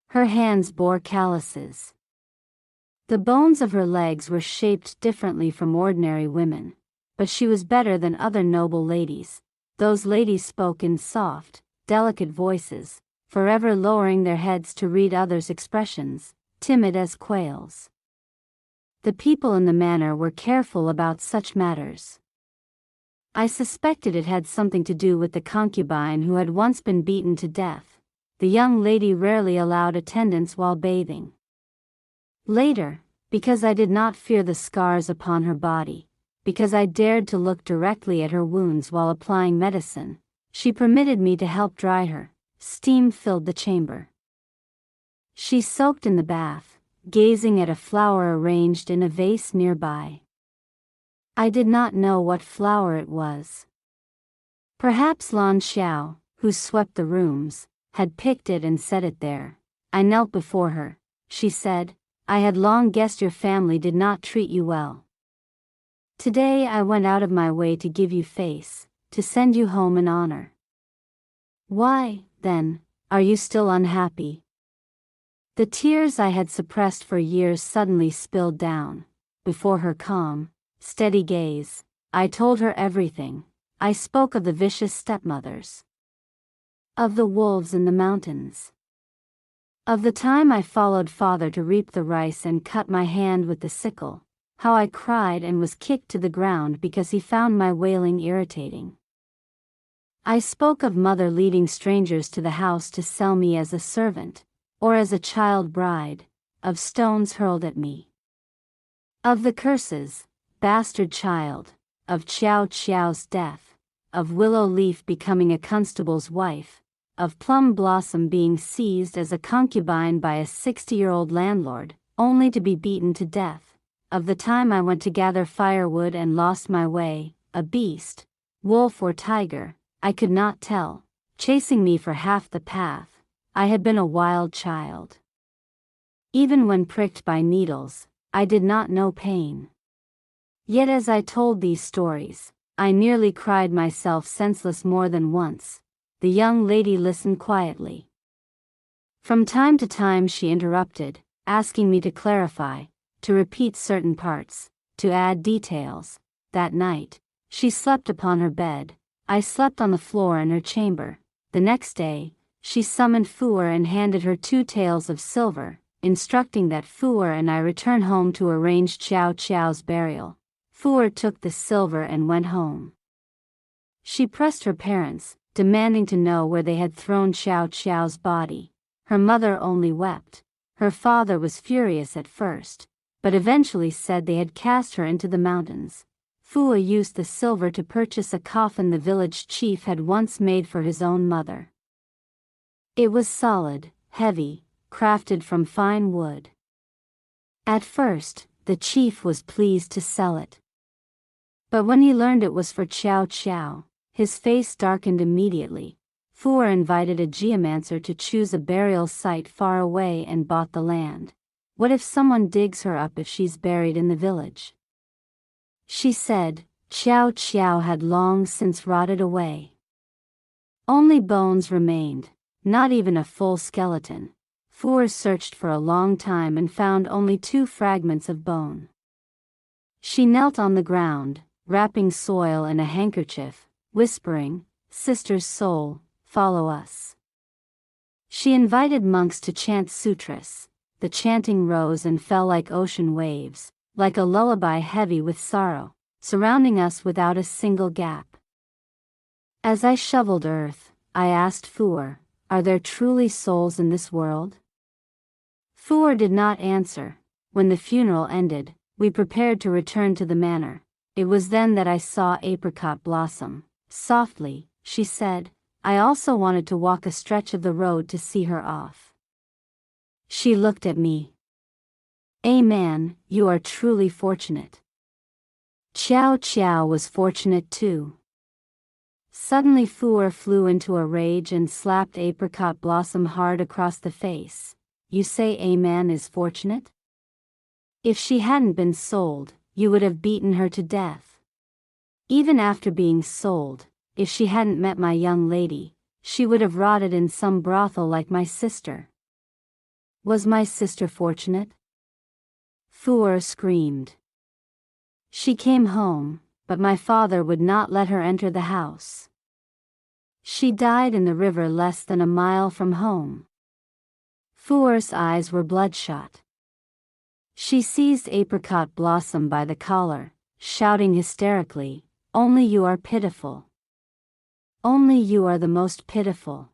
Speaker 1: Her hands bore calluses. The bones of her legs were shaped differently from ordinary women, but she was better than other noble ladies. Those ladies spoke in soft, delicate voices, forever lowering their heads to read others' expressions, timid as quails. The people in the manor were careful about such matters. I suspected it had something to do with the concubine who had once been beaten to death. The young lady rarely allowed attendance while bathing. Later, because I did not fear the scars upon her body, because I dared to look directly at her wounds while applying medicine, she permitted me to help dry her. Steam filled the chamber. She soaked in the bath, gazing at a flower arranged in a vase nearby. I did not know what flower it was. Perhaps Lan Xiao, who swept the rooms, had picked it and set it there. I knelt before her. She said, "I had long guessed your family did not treat you well. Today I went out of my way to give you face, to send you home in honor. Why, then, are you still unhappy?" The tears I had suppressed for years suddenly spilled down. Before her calm, steady gaze, I told her everything. I spoke of the vicious stepmothers, of the wolves in the mountains, of the time I followed father to reap the rice and cut my hand with the sickle, how I cried and was kicked to the ground because he found my wailing irritating. I spoke of mother leading strangers to the house to sell me as a servant, or as a child bride, of stones hurled at me, of the curses, bastard child, of Qiao Qiao's death, of Willow Leaf becoming a constable's wife, of Plum Blossom being seized as a concubine by a 60-year-old landlord, only to be beaten to death, of the time I went to gather firewood and lost my way, a beast, wolf or tiger, I could not tell, chasing me for half the path. I had been a wild child. Even when pricked by needles, I did not know pain. Yet as I told these stories, I nearly cried myself senseless more than once. The young lady listened quietly. From time to time she interrupted, asking me to clarify, to repeat certain parts, to add details. That night, she slept upon her bed, I slept on the floor in her chamber. The next day, she summoned Fuer and handed her 2 taels of silver, instructing that Fuer and I return home to arrange Qiao Qiao's burial. Fuer took the silver and went home. She pressed her parents, demanding to know where they had thrown Qiao Qiao's body. Her mother only wept. Her father was furious at first, but eventually said they had cast her into the mountains. Fuer used the silver to purchase a coffin the village chief had once made for his own mother. It was solid, heavy, crafted from fine wood. At first, the chief was pleased to sell it. But when he learned it was for Qiao Qiao, his face darkened immediately. Fuer invited a geomancer to choose a burial site far away and bought the land. What if someone digs her up if she's buried in the village? She said, Qiao Qiao had long since rotted away. Only bones remained, not even a full skeleton. Fuer searched for a long time and found only 2 fragments of bone. She knelt on the ground, wrapping soil in a handkerchief, whispering, "Sister's soul, follow us." She invited monks to chant sutras. The chanting rose and fell like ocean waves, like a lullaby heavy with sorrow, surrounding us without a single gap. As I shoveled earth, I asked Fuer, "Are there truly souls in this world?" Fuer did not answer. When the funeral ended, we prepared to return to the manor. It was then that I saw Apricot blossom. Softly, she said, "I also wanted to walk a stretch of the road to see her off." She looked at me. "Aman, you are truly fortunate." Qiao Qiao was fortunate too. Suddenly Fuer flew into a rage and slapped Apricot blossom hard across the face. "You say Aman is fortunate? If she hadn't been sold, you would have beaten her to death. Even after being sold, if she hadn't met my young lady, she would have rotted in some brothel like my sister." Was my sister fortunate? Fuer screamed. "She came home, but my father would not let her enter the house. She died in the river less than a mile from home." Fuer's eyes were bloodshot. She seized Apricot blossom by the collar, shouting hysterically, "Only you are pitiful. Only you are the most pitiful.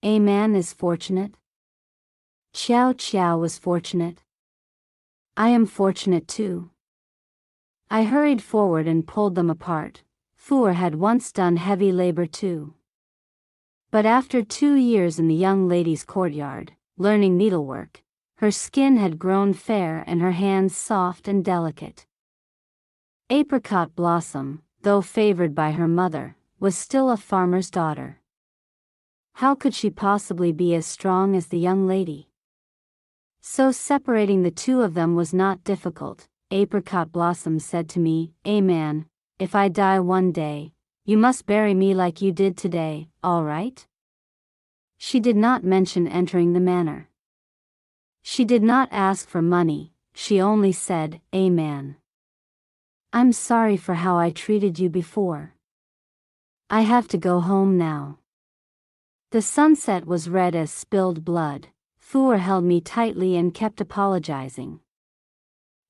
Speaker 1: Aman is fortunate. Qiao Qiao was fortunate. I am fortunate too." I hurried forward and pulled them apart. Fuer had once done heavy labor too. But after 2 years in the young lady's courtyard, learning needlework, her skin had grown fair and her hands soft and delicate. Apricot blossom, though favored by her mother, was still a farmer's daughter. How could she possibly be as strong as the young lady? So separating the 2 of them was not difficult. Apricot blossom said to me, "Aman, if I die one day, you must bury me like you did today, all right?" She did not mention entering the manor. She did not ask for money, she only said, "Aman. I'm sorry for how I treated you before. I have to go home now." The sunset was red as spilled blood. Fuer held me tightly and kept apologizing.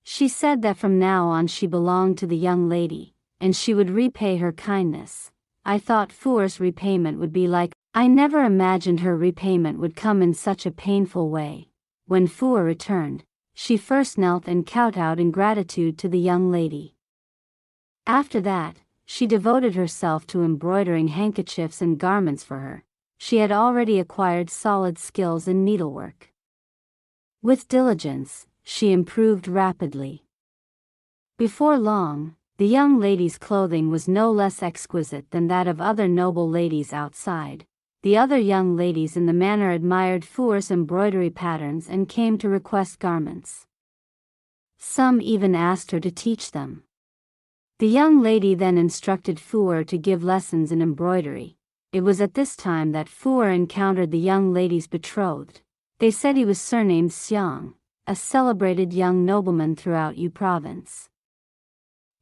Speaker 1: She said that from now on she belonged to the young lady, and she would repay her kindness. I thought Fuer's repayment would be like, I never imagined her repayment would come in such a painful way. When Fuer returned, she first knelt and kowtowed in gratitude to the young lady. After that, she devoted herself to embroidering handkerchiefs and garments for her. She had already acquired solid skills in needlework. With diligence, she improved rapidly. Before long, the young lady's clothing was no less exquisite than that of other noble ladies outside. The other young ladies in the manor admired Fuer's embroidery patterns and came to request garments. Some even asked her to teach them. The young lady then instructed Fuer to give lessons in embroidery. It was at this time that Fuer encountered the young lady's betrothed. They said he was surnamed Xiang, a celebrated young nobleman throughout Yu province.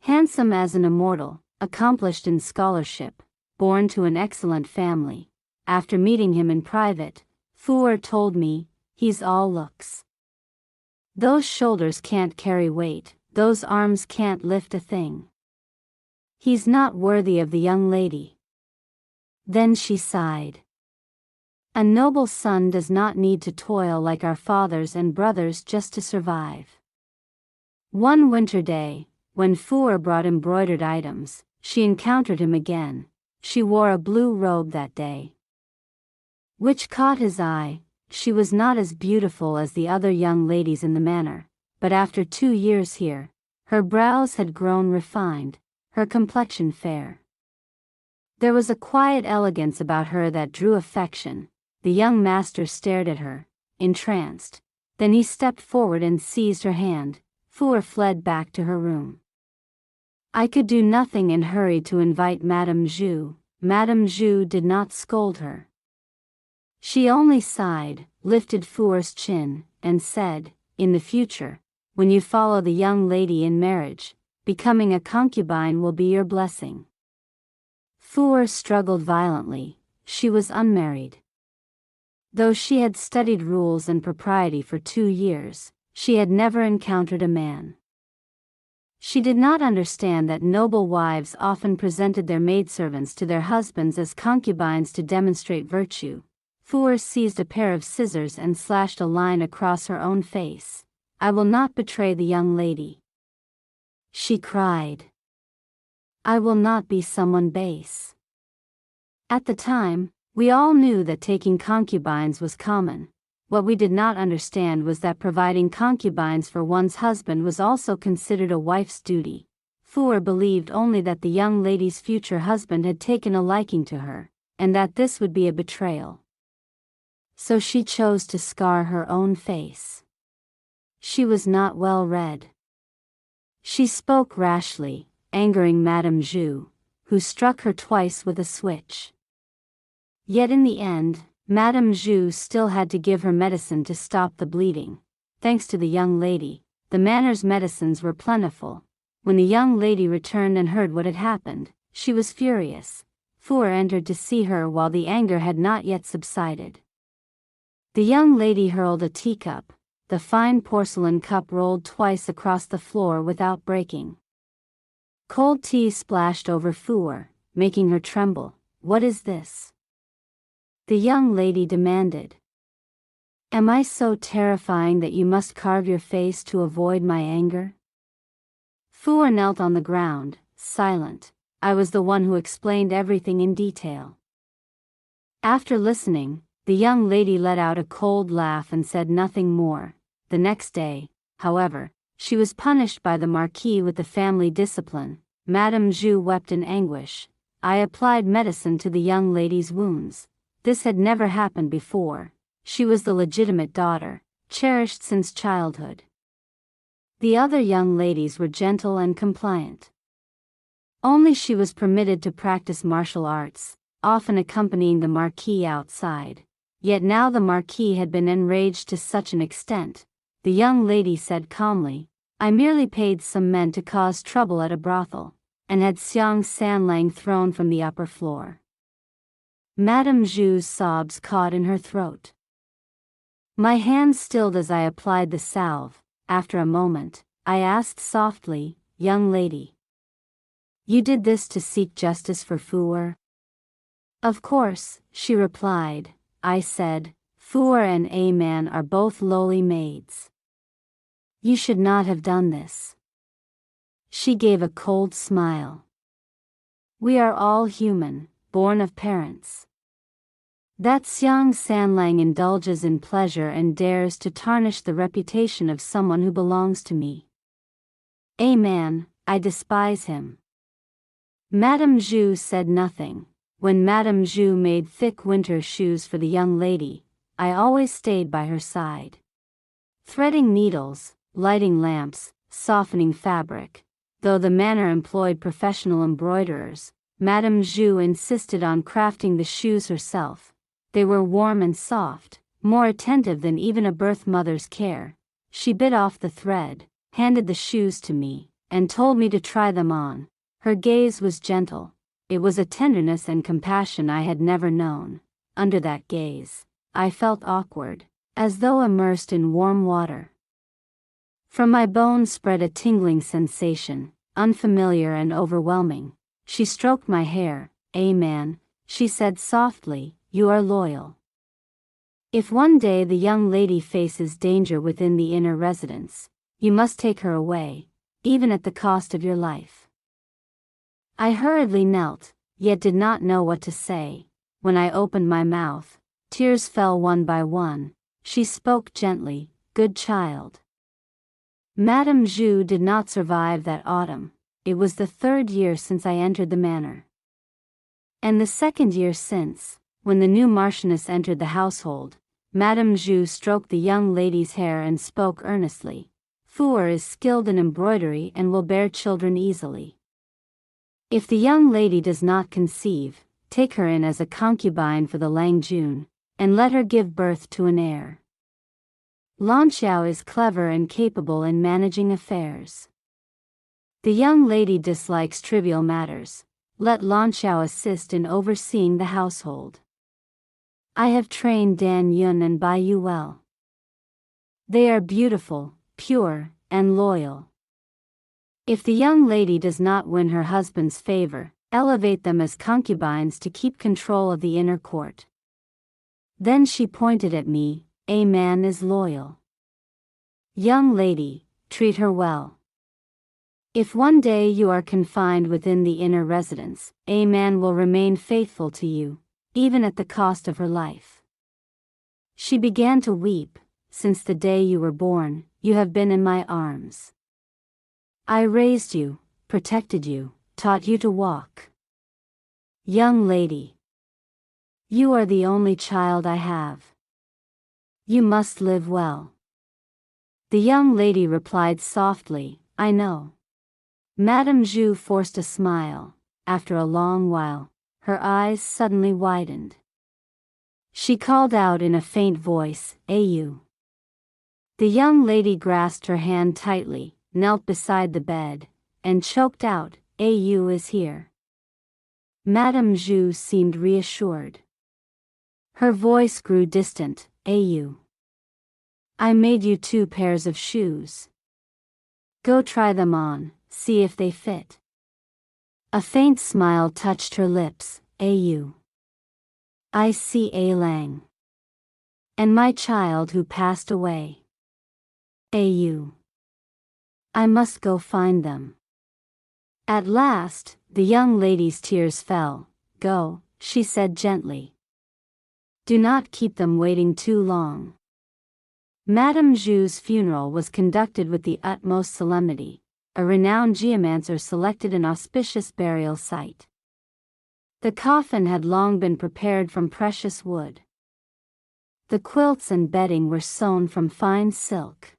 Speaker 1: Handsome as an immortal, accomplished in scholarship, born to an excellent family. After meeting him in private, Fuer told me, "He's all looks. Those shoulders can't carry weight, those arms can't lift a thing. He's not worthy of the young lady." Then she sighed. "A noble son does not need to toil like our fathers and brothers just to survive." One winter day, when Fuer brought embroidered items, she encountered him again. She wore a blue robe that day, which caught his eye. She was not as beautiful as the other young ladies in the manor, but after 2 years here, her brows had grown refined, her complexion fair. There was a quiet elegance about her that drew affection. The young master stared at her, entranced. Then he stepped forward and seized her hand. Fuer fled back to her room. I could do nothing and hurried to invite Madame Zhu. Madame Zhu did not scold her. She only sighed, lifted Fuer's chin, and said, "In the future, when you follow the young lady in marriage, becoming a concubine will be your blessing." Fuer struggled violently. She was unmarried. Though she had studied rules and propriety for 2 years, she had never encountered a man. She did not understand that noble wives often presented their maidservants to their husbands as concubines to demonstrate virtue. Fuer seized a pair of scissors and slashed a line across her own face. "I will not betray the young lady," she cried. "I will not be someone base." At the time, we all knew that taking concubines was common. What we did not understand was that providing concubines for one's husband was also considered a wife's duty. Fuer believed only that the young lady's future husband had taken a liking to her, and that this would be a betrayal. So she chose to scar her own face. She was not well read. She spoke rashly, angering Madame Zhu, who struck her twice with a switch. Yet in the end, Madame Zhu still had to give her medicine to stop the bleeding. Thanks to the young lady, the manor's medicines were plentiful. When the young lady returned and heard what had happened, she was furious. Fuer entered to see her while the anger had not yet subsided. The young lady hurled a teacup. The fine porcelain cup rolled twice across the floor without breaking. Cold tea splashed over Fuer, making her tremble. "What is this?" the young lady demanded. "Am I so terrifying that you must carve your face to avoid my anger?" Fuer knelt on the ground, silent. I was the one who explained everything in detail. After listening, the young lady let out a cold laugh and said nothing more. The next day, however, she was punished by the Marquis with the family discipline. Madame Zhu wept in anguish. I applied medicine to the young lady's wounds. This had never happened before. She was the legitimate daughter, cherished since childhood. The other young ladies were gentle and compliant. Only she was permitted to practice martial arts, often accompanying the Marquis outside. Yet now the Marquis had been enraged to such an extent. The young lady said calmly, "I merely paid some men to cause trouble at a brothel, and had Xiang Sanlang thrown from the upper floor." Madame Zhu's sobs caught in her throat. My hand stilled as I applied the salve. After a moment, I asked softly, "Young lady, you did this to seek justice for Fuer?" "Of course," she replied. I said, "Fuer and A Man are both lowly maids. You should not have done this." She gave a cold smile. "We are all human, born of parents. That Xiang Sanlang indulges in pleasure and dares to tarnish the reputation of someone who belongs to me. A Man, I despise him." Madame Zhu said nothing. When Madame Zhu made thick winter shoes for the young lady, I always stayed by her side. Threading needles, lighting lamps, softening fabric. Though the manor employed professional embroiderers, Madame Zhu insisted on crafting the shoes herself. They were warm and soft, more attentive than even a birth mother's care. She bit off the thread, handed the shoes to me, and told me to try them on. Her gaze was gentle. It was a tenderness and compassion I had never known. Under that gaze, I felt awkward, as though immersed in warm water. From my bones spread a tingling sensation, unfamiliar and overwhelming. She stroked my hair. "Aman," she said softly, "you are loyal. If one day the young lady faces danger within the inner residence, you must take her away, even at the cost of your life." I hurriedly knelt, yet did not know what to say. When I opened my mouth, tears fell one by one. She spoke gently, "Good child." Madame Zhu did not survive that autumn. It was the 3rd year since I entered the manor. And the 2nd year since, when the new Marchioness entered the household. Madame Zhu stroked the young lady's hair and spoke earnestly. "Fu is skilled in embroidery and will bear children easily. If the young lady does not conceive, take her in as a concubine for the Lang Jun, and let her give birth to an heir. Lan Xiao is clever and capable in managing affairs. The young lady dislikes trivial matters. Let Lan Xiao assist in overseeing the household. I have trained Dan Yun and Bai Yu well. They are beautiful, pure, and loyal. If the young lady does not win her husband's favor, elevate them as concubines to keep control of the inner court." Then she pointed at me. "A man is loyal. Young lady, treat her well. If one day you are confined within the inner residence, a man will remain faithful to you, even at the cost of her life." She began to weep. "Since the day you were born, you have been in my arms. I raised you, protected you, taught you to walk. Young lady, you are the only child I have. You must live well." The young lady replied softly, "I know." Madame Zhu forced a smile. After a long while, her eyes suddenly widened. She called out in a faint voice, "Ayu." The young lady grasped her hand tightly, knelt beside the bed, and choked out, "Ayu is here." Madame Zhu seemed reassured. Her voice grew distant, "Ayu, I made you 2 pairs of shoes. Go try them on, see if they fit." A faint smile touched her lips. "Ayu, I see A Lang. And my child who passed away. Ayu, I must go find them." At last, the young lady's tears fell. "Go," she said gently. "Do not keep them waiting too long." Madame Zhu's funeral was conducted with the utmost solemnity. A renowned geomancer selected an auspicious burial site. The coffin had long been prepared from precious wood. The quilts and bedding were sewn from fine silk.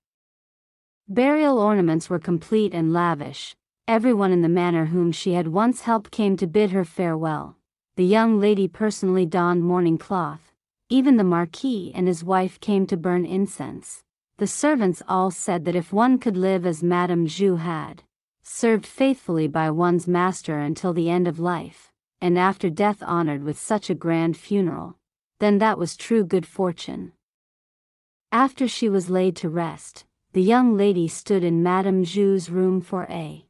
Speaker 1: Burial ornaments were complete and lavish. Everyone in the manor whom she had once helped came to bid her farewell. The young lady personally donned mourning cloth. Even the Marquis and his wife came to burn incense. The servants all said that if one could live as Madame Zhu had, served faithfully by one's master until the end of life, and after death honored with such a grand funeral, then that was true good fortune. After she was laid to rest, the young lady stood in Madame Zhu's room for a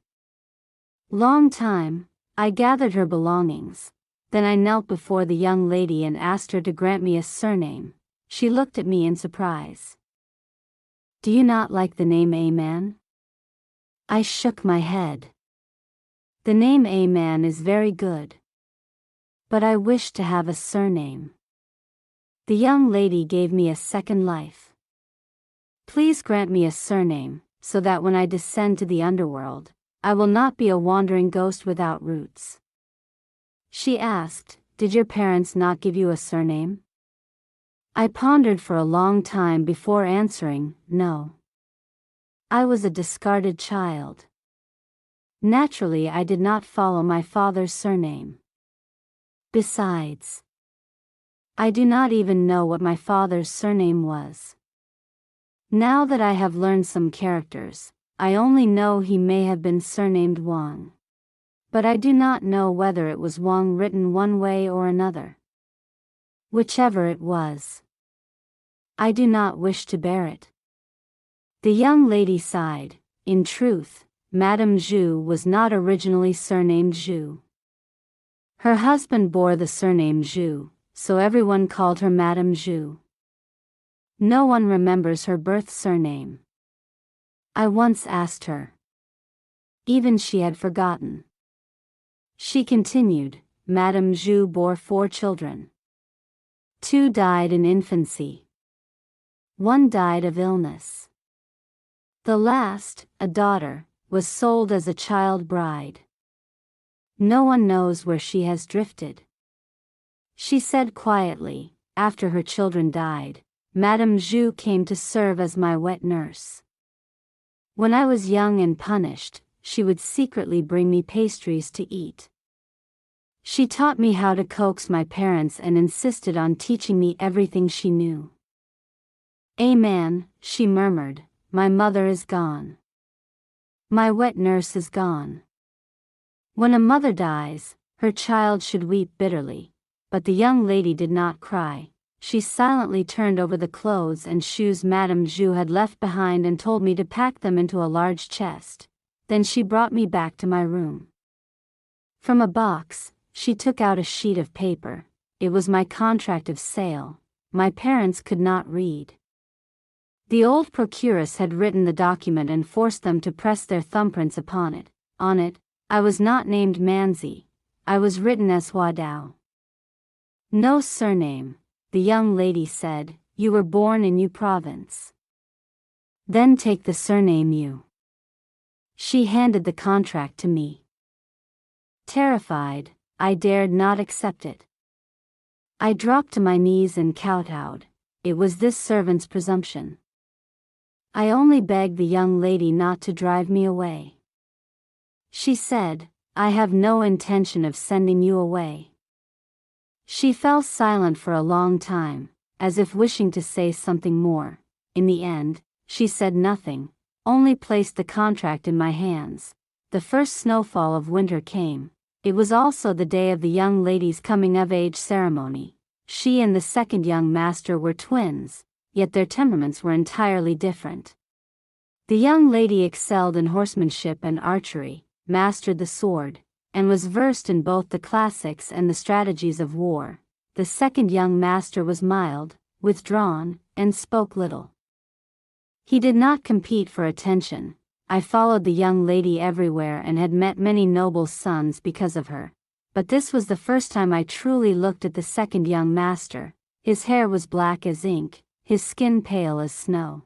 Speaker 1: long time. I gathered her belongings. Then I knelt before the young lady and asked her to grant me a surname. She looked at me in surprise. "Do you not like the name Aman?" I shook my head. "The name Aman is very good. But I wish to have a surname." The young lady gave me a second life. "Please grant me a surname, so that when I descend to the underworld, I will not be a wandering ghost without roots. She asked, did your parents not give you a surname? I pondered for a long time before answering, no. I was a discarded child. Naturally, I did not follow my father's surname. Besides, I do not even know what my father's surname was. Now that I have learned some characters, I only know he may have been surnamed Wang. But I do not know whether it was Wang written one way or another. Whichever it was, I do not wish to bear it. The young lady sighed. In truth, Madame Zhu was not originally surnamed Zhu. Her husband bore the surname Zhu, so everyone called her Madame Zhu. No one remembers her birth surname. I once asked her. Even she had forgotten. She continued, Madame Zhu bore 4 children. 2 died in infancy. 1 died of illness. The last, a daughter, was sold as a child bride. No one knows where she has drifted. She said quietly, after her children died, Madame Zhu came to serve as my wet nurse. When I was young and punished, she would secretly bring me pastries to eat. She taught me how to coax my parents and insisted on teaching me everything she knew. Amen, she murmured, my mother is gone. My wet nurse is gone. When a mother dies, her child should weep bitterly, but the young lady did not cry. She silently turned over the clothes and shoes Madame Zhu had left behind and told me to pack them into a large chest. Then she brought me back to my room. From a box, she took out a sheet of paper. It was my contract of sale. My parents could not read. The old procuress had written the document and forced them to press their thumbprints upon it. On it, I was not named Manzi. I was written as Huadao. No surname, the young lady said. You were born in Yu province. Then take the surname Yu. She handed the contract to me. Terrified, I dared not accept it. I dropped to my knees and kowtowed. It was this servant's presumption. I only begged the young lady not to drive me away. She said, I have no intention of sending you away. She fell silent for a long time, as if wishing to say something more. In the end, she said nothing, only placed the contract in my hands. The first snowfall of winter came. It was also the day of the young lady's coming-of-age ceremony. She and the second young master were twins, yet their temperaments were entirely different. The young lady excelled in horsemanship and archery, mastered the sword, and was versed in both the classics and the strategies of war. The second young master was mild, withdrawn, and spoke little. He did not compete for attention. I followed the young lady everywhere and had met many noble sons because of her. But this was the first time I truly looked at the second young master. His hair was black as ink, his skin pale as snow.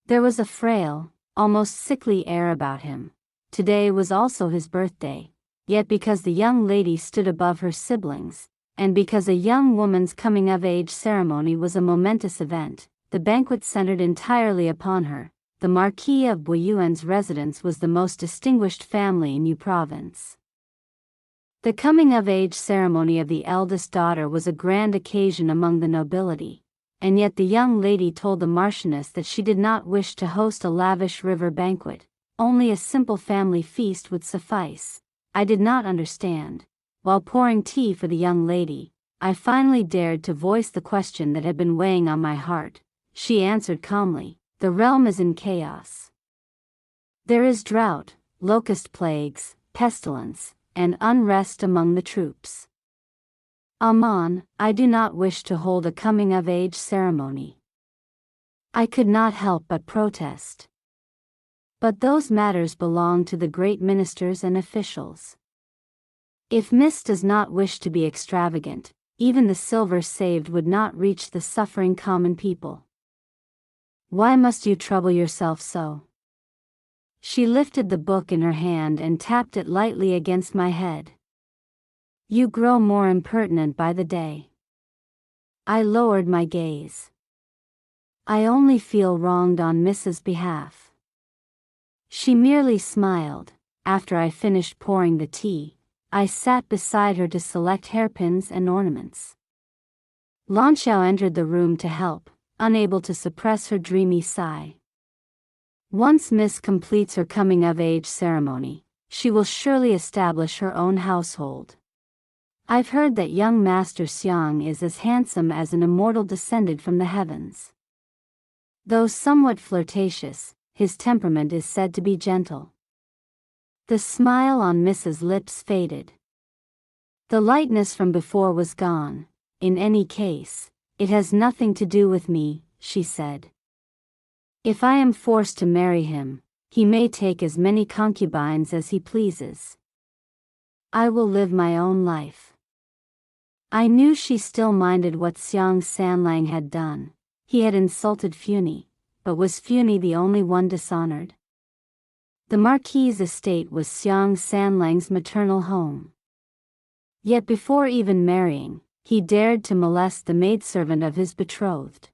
Speaker 1: There was a frail, almost sickly air about him. Today was also his birthday, yet because the young lady stood above her siblings, and because a young woman's coming-of-age ceremony was a momentous event, the banquet centered entirely upon her. The Marquis of Boyuan's residence was the most distinguished family in Yu province. The coming-of-age ceremony of the eldest daughter was a grand occasion among the nobility, and yet the young lady told the Marchioness that she did not wish to host a lavish river banquet, only a simple family feast would suffice. I did not understand. While pouring tea for the young lady, I finally dared to voice the question that had been weighing on my heart. She answered calmly, the realm is in chaos. There is drought, locust plagues, pestilence, and unrest among the troops. Aman, I do not wish to hold a coming-of-age ceremony. I could not help but protest. But those matters belong to the great ministers and officials. If Miss does not wish to be extravagant, even the silver saved would not reach the suffering common people. Why must you trouble yourself so? She lifted the book in her hand and tapped it lightly against my head. You grow more impertinent by the day. I lowered my gaze. I only feel wronged on Mrs. behalf. She merely smiled. After I finished pouring the tea, I sat beside her to select hairpins and ornaments. Lan Xiao entered the room to help, unable to suppress her dreamy sigh. Once Miss completes her coming-of-age ceremony, she will surely establish her own household. I've heard that young Master Xiang is as handsome as an immortal descended from the heavens. Though somewhat flirtatious, his temperament is said to be gentle. The smile on Mrs. lips faded. The lightness from before was gone. In any case, it has nothing to do with me, she said. If I am forced to marry him, he may take as many concubines as he pleases. I will live my own life. I knew she still minded what Xiang Sanlang had done. He had insulted Funi, but was Funi the only one dishonored? The Marquis's estate was Xiang Sanlang's maternal home. Yet before even marrying, he dared to molest the maidservant of his betrothed.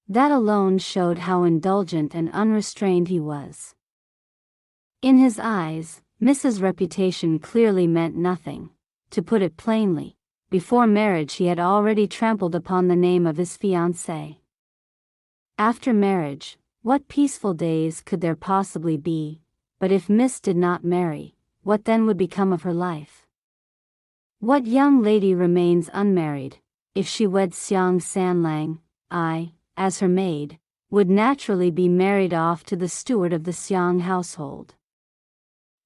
Speaker 1: That alone showed how indulgent and unrestrained he was. In his eyes, Mrs. reputation clearly meant nothing. To put it plainly, before marriage he had already trampled upon the name of his fiancée. After marriage, what peaceful days could there possibly be? But if Miss did not marry, what then would become of her life? What young lady remains unmarried, if she weds Xiang Sanlang? I, as her maid, would naturally be married off to the steward of the Xiang household.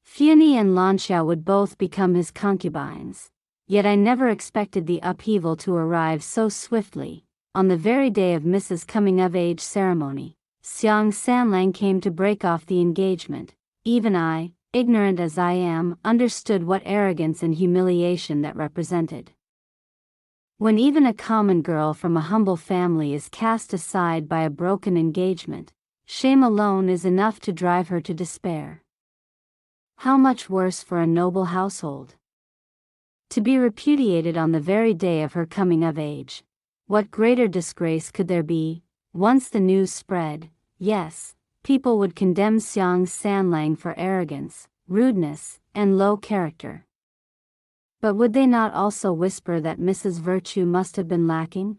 Speaker 1: Funi and Lan Xiao would both become his concubines, yet I never expected the upheaval to arrive so swiftly. On the very day of Mrs. coming-of-age ceremony, Xiang Sanlang came to break off the engagement. Even I, ignorant as I am, understood what arrogance and humiliation that represented. When even a common girl from a humble family is cast aside by a broken engagement, shame alone is enough to drive her to despair. How much worse for a noble household? To be repudiated on the very day of her coming of age. What greater disgrace could there be? Once the news spread, yes, people would condemn Xiang Sanlang for arrogance, rudeness, and low character. But would they not also whisper that Mrs. Virtue must have been lacking?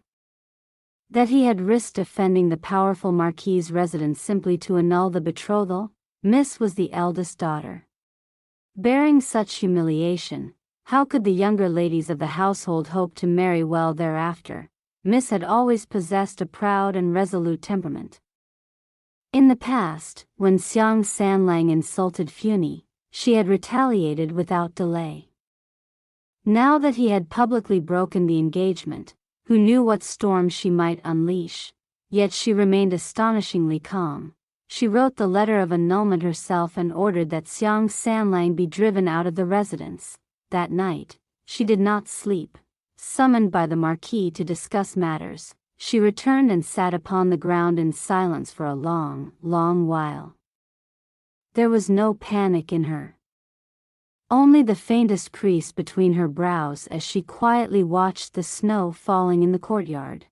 Speaker 1: That he had risked offending the powerful Marquis's residence simply to annul the betrothal? Miss was the eldest daughter. Bearing such humiliation, how could the younger ladies of the household hope to marry well thereafter? Miss had always possessed a proud and resolute temperament. In the past, when Xiang Sanlang insulted Funi, she had retaliated without delay. Now that he had publicly broken the engagement, who knew what storm she might unleash? Yet she remained astonishingly calm. She wrote the letter of annulment herself and ordered that Xiang Sanlang be driven out of the residence. That night, she did not sleep. Summoned by the Marquis to discuss matters, she returned and sat upon the ground in silence for a long, long while. There was no panic in her. Only the faintest crease between her brows as she quietly watched the snow falling in the courtyard.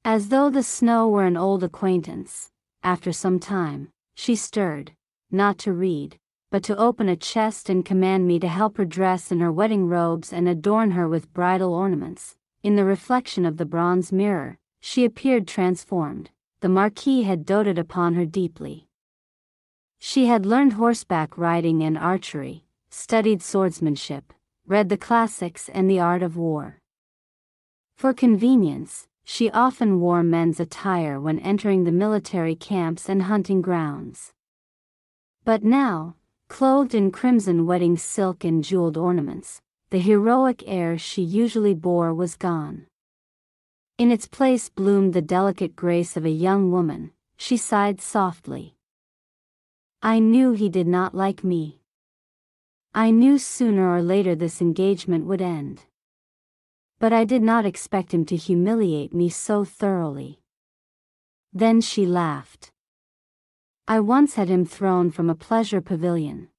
Speaker 1: As though the snow were an old acquaintance, after some time, she stirred, not to read, but to open a chest and command me to help her dress in her wedding robes and adorn her with bridal ornaments. In the reflection of the bronze mirror, she appeared transformed. The Marquis had doted upon her deeply. She had learned horseback riding and archery, studied swordsmanship, read the classics and the art of war. For convenience, she often wore men's attire when entering the military camps and hunting grounds. But now, clothed in crimson wedding silk and jeweled ornaments, the heroic air she usually bore was gone. In its place bloomed the delicate grace of a young woman. She sighed softly. I knew he did not like me. I knew sooner or later this engagement would end. But I did not expect him to humiliate me so thoroughly. Then she laughed. I once had him thrown from a pleasure pavilion.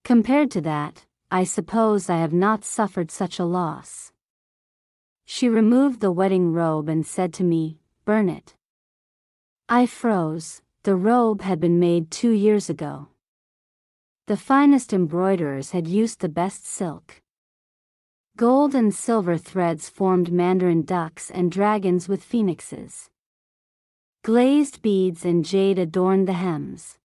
Speaker 1: Compared to that, I suppose I have not suffered such a loss. She removed the wedding robe and said to me, "Burn it." I froze. The robe had been made 2 years ago. The finest embroiderers had used the best silk. Gold and silver threads formed mandarin ducks and dragons with phoenixes. Glazed beads and jade adorned the hems.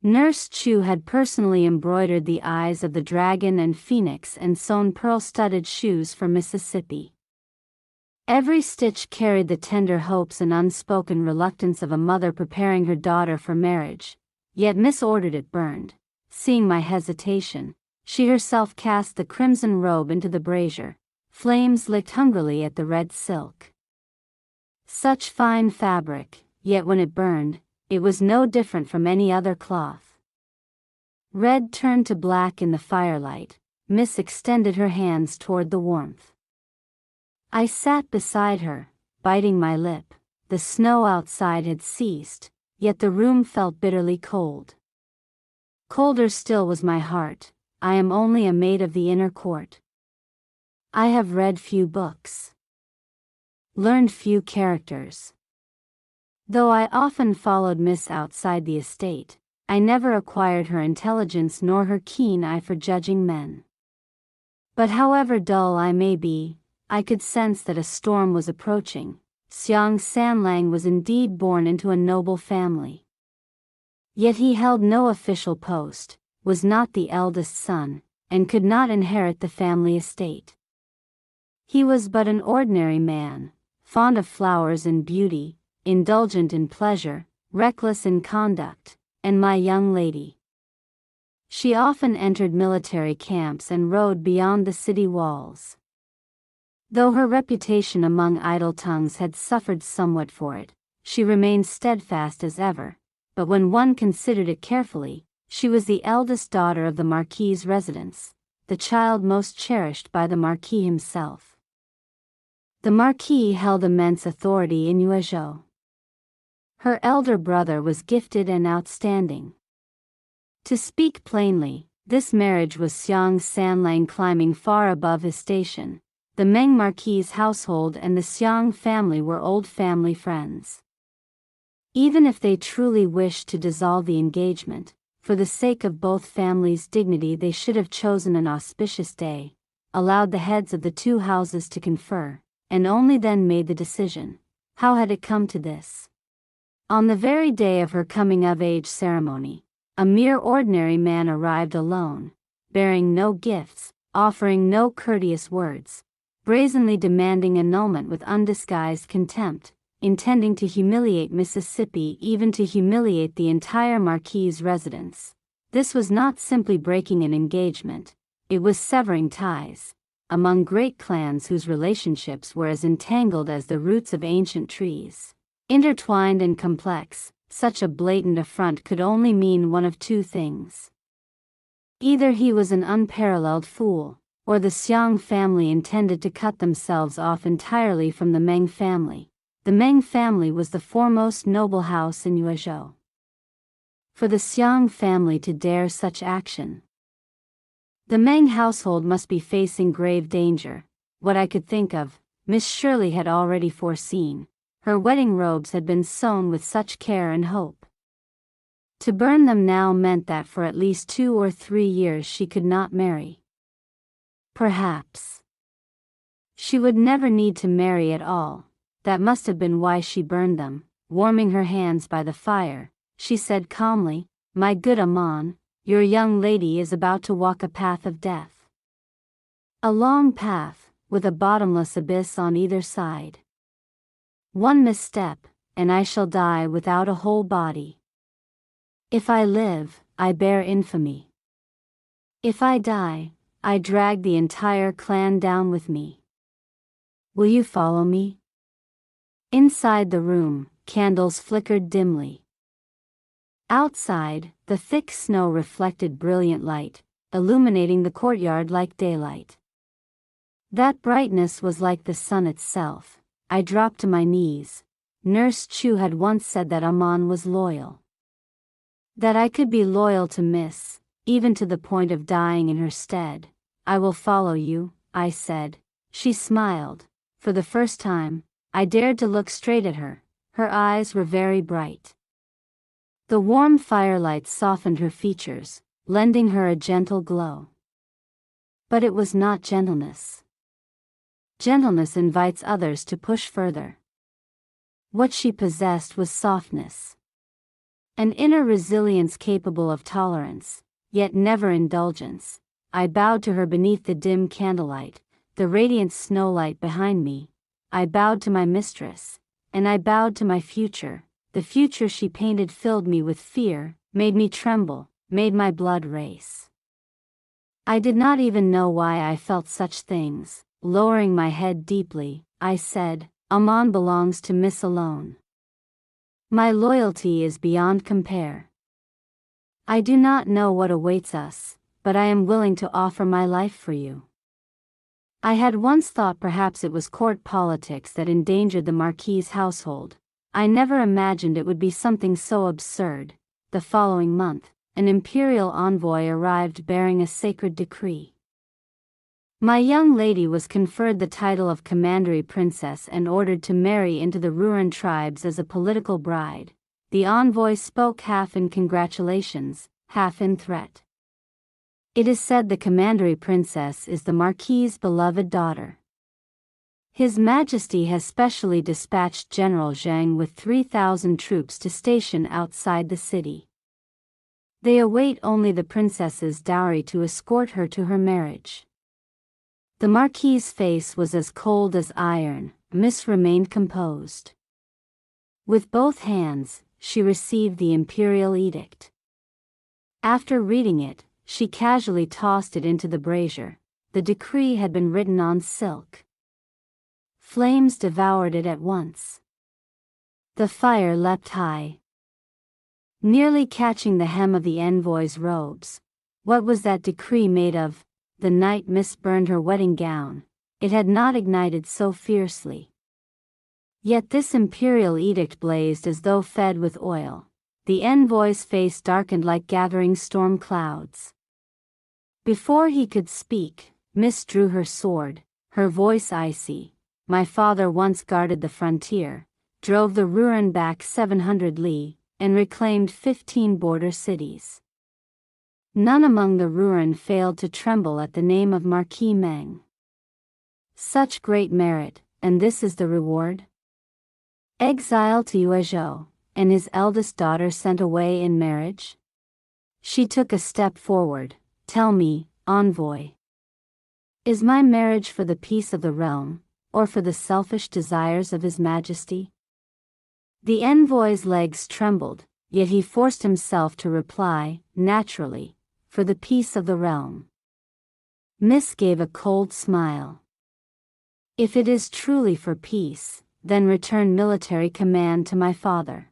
Speaker 1: Nurse Chu had personally embroidered the eyes of the dragon and phoenix and sewn pearl-studded shoes for Mississippi. Every stitch carried the tender hopes and unspoken reluctance of a mother preparing her daughter for marriage, yet Miss ordered it burned. Seeing my hesitation, she herself cast the crimson robe into the brazier. Flames licked hungrily at the red silk. Such fine fabric, yet when it burned, it was no different from any other cloth. Red turned to black in the firelight. Miss extended her hands toward the warmth. I sat beside her, biting my lip. The snow outside had ceased, yet the room felt bitterly cold. Colder still was my heart. I am only a maid of the inner court. I have read few books, learned few characters. Though I often followed Miss outside the estate, I never acquired her intelligence nor her keen eye for judging men. But however dull I may be, I could sense that a storm was approaching. Xiang Sanlang was indeed born into a noble family. Yet he held no official post, was not the eldest son, and could not inherit the family estate. He was but an ordinary man, fond of flowers and beauty, indulgent in pleasure, reckless in conduct, and my young lady. She often entered military camps and rode beyond the city walls. Though her reputation among idle tongues had suffered somewhat for it, she remained steadfast as ever, but when one considered it carefully, she was the eldest daughter of the Marquis's residence, the child most cherished by the Marquis himself. The Marquis held immense authority in Yuezhou. Her elder brother was gifted and outstanding. To speak plainly, this marriage was Xiang Sanlang climbing far above his station. The Meng Marquis's household and the Xiang family were old family friends. Even if they truly wished to dissolve the engagement, for the sake of both families' dignity they should have chosen an auspicious day, allowed the heads of the two houses to confer, and only then made the decision. How had it come to this? On the very day of her coming-of-age ceremony, a mere ordinary man arrived alone, bearing no gifts, offering no courteous words, brazenly demanding annulment with undisguised contempt, intending to humiliate Mississippi, even to humiliate the entire Marquis's residence. This was not simply breaking an engagement, it was severing ties among great clans whose relationships were as entangled as the roots of ancient trees. Intertwined and complex, such a blatant affront could only mean one of two things. Either he was an unparalleled fool, or the Xiang family intended to cut themselves off entirely from the Meng family. The Meng family was the foremost noble house in Yuezhou. For the Xiang family to dare such action, the Meng household must be facing grave danger. What I could think of, Miss Shirley had already foreseen. Her wedding robes had been sewn with such care and hope. To burn them now meant that for at least 2 or 3 years she could not marry. Perhaps she would never need to marry at all. That must have been why she burned them. Warming her hands by the fire, she said calmly, "My good Amon, your young lady is about to walk a path of death. A long path, with a bottomless abyss on either side. One misstep, and I shall die without a whole body. If I live, I bear infamy. If I die, I drag the entire clan down with me. Will you follow me?" Inside the room, candles flickered dimly. Outside, the thick snow reflected brilliant light, illuminating the courtyard like daylight. That brightness was like the sun itself. I dropped to my knees. Nurse Chu had once said that Amon was loyal. That I could be loyal to Miss, even to the point of dying in her stead. I will follow you, I said. She smiled. For the first time, I dared to look straight at her. Her eyes were very bright. The warm firelight softened her features, lending her a gentle glow. But it was not gentleness. Gentleness invites others to push further. What she possessed was softness. An inner resilience capable of tolerance, yet never indulgence. I bowed to her beneath the dim candlelight, the radiant snowlight behind me. I bowed to my mistress, and I bowed to my future. The future she painted filled me with fear, made me tremble, made my blood race. I did not even know why I felt such things. Lowering my head deeply, I said, Amon belongs to Miss alone. My loyalty is beyond compare. I do not know what awaits us, but I am willing to offer my life for you. I had once thought perhaps it was court politics that endangered the Marquis's household. I never imagined it would be something so absurd. The following month, an imperial envoy arrived bearing a sacred decree. My young lady was conferred the title of Commandery Princess and ordered to marry into the Ruran tribes as a political bride. The envoy spoke half in congratulations, half in threat. It is said the Commandery Princess is the Marquis's beloved daughter. His Majesty has specially dispatched General Zhang with 3,000 troops to station outside the city. They await only the princess's dowry to escort her to her marriage. The Marquis's face was as cold as iron. Miss remained composed. With both hands, she received the imperial edict. After reading it, she casually tossed it into the brazier. The decree had been written on silk. Flames devoured it at once. The fire leapt high, nearly catching the hem of the envoy's robes. What was that decree made of? The night Miss burned her wedding gown. It had not ignited so fiercely. Yet this imperial edict blazed as though fed with oil. The envoy's face darkened like gathering storm clouds. Before he could speak, Miss drew her sword, her voice icy. My father once guarded the frontier, drove the Ruran back 700 li, and reclaimed 15 border cities. None among the Ruran failed to tremble at the name of Marquis Meng. Such great merit, and this is the reward? Exile to Yuezhou, and his eldest daughter sent away in marriage? She took a step forward. Tell me, envoy. Is my marriage for the peace of the realm, or for the selfish desires of His Majesty? The envoy's legs trembled, yet he forced himself to reply, naturally, for the peace of the realm. Miss gave a cold smile. If it is truly for peace, then return military command to my father.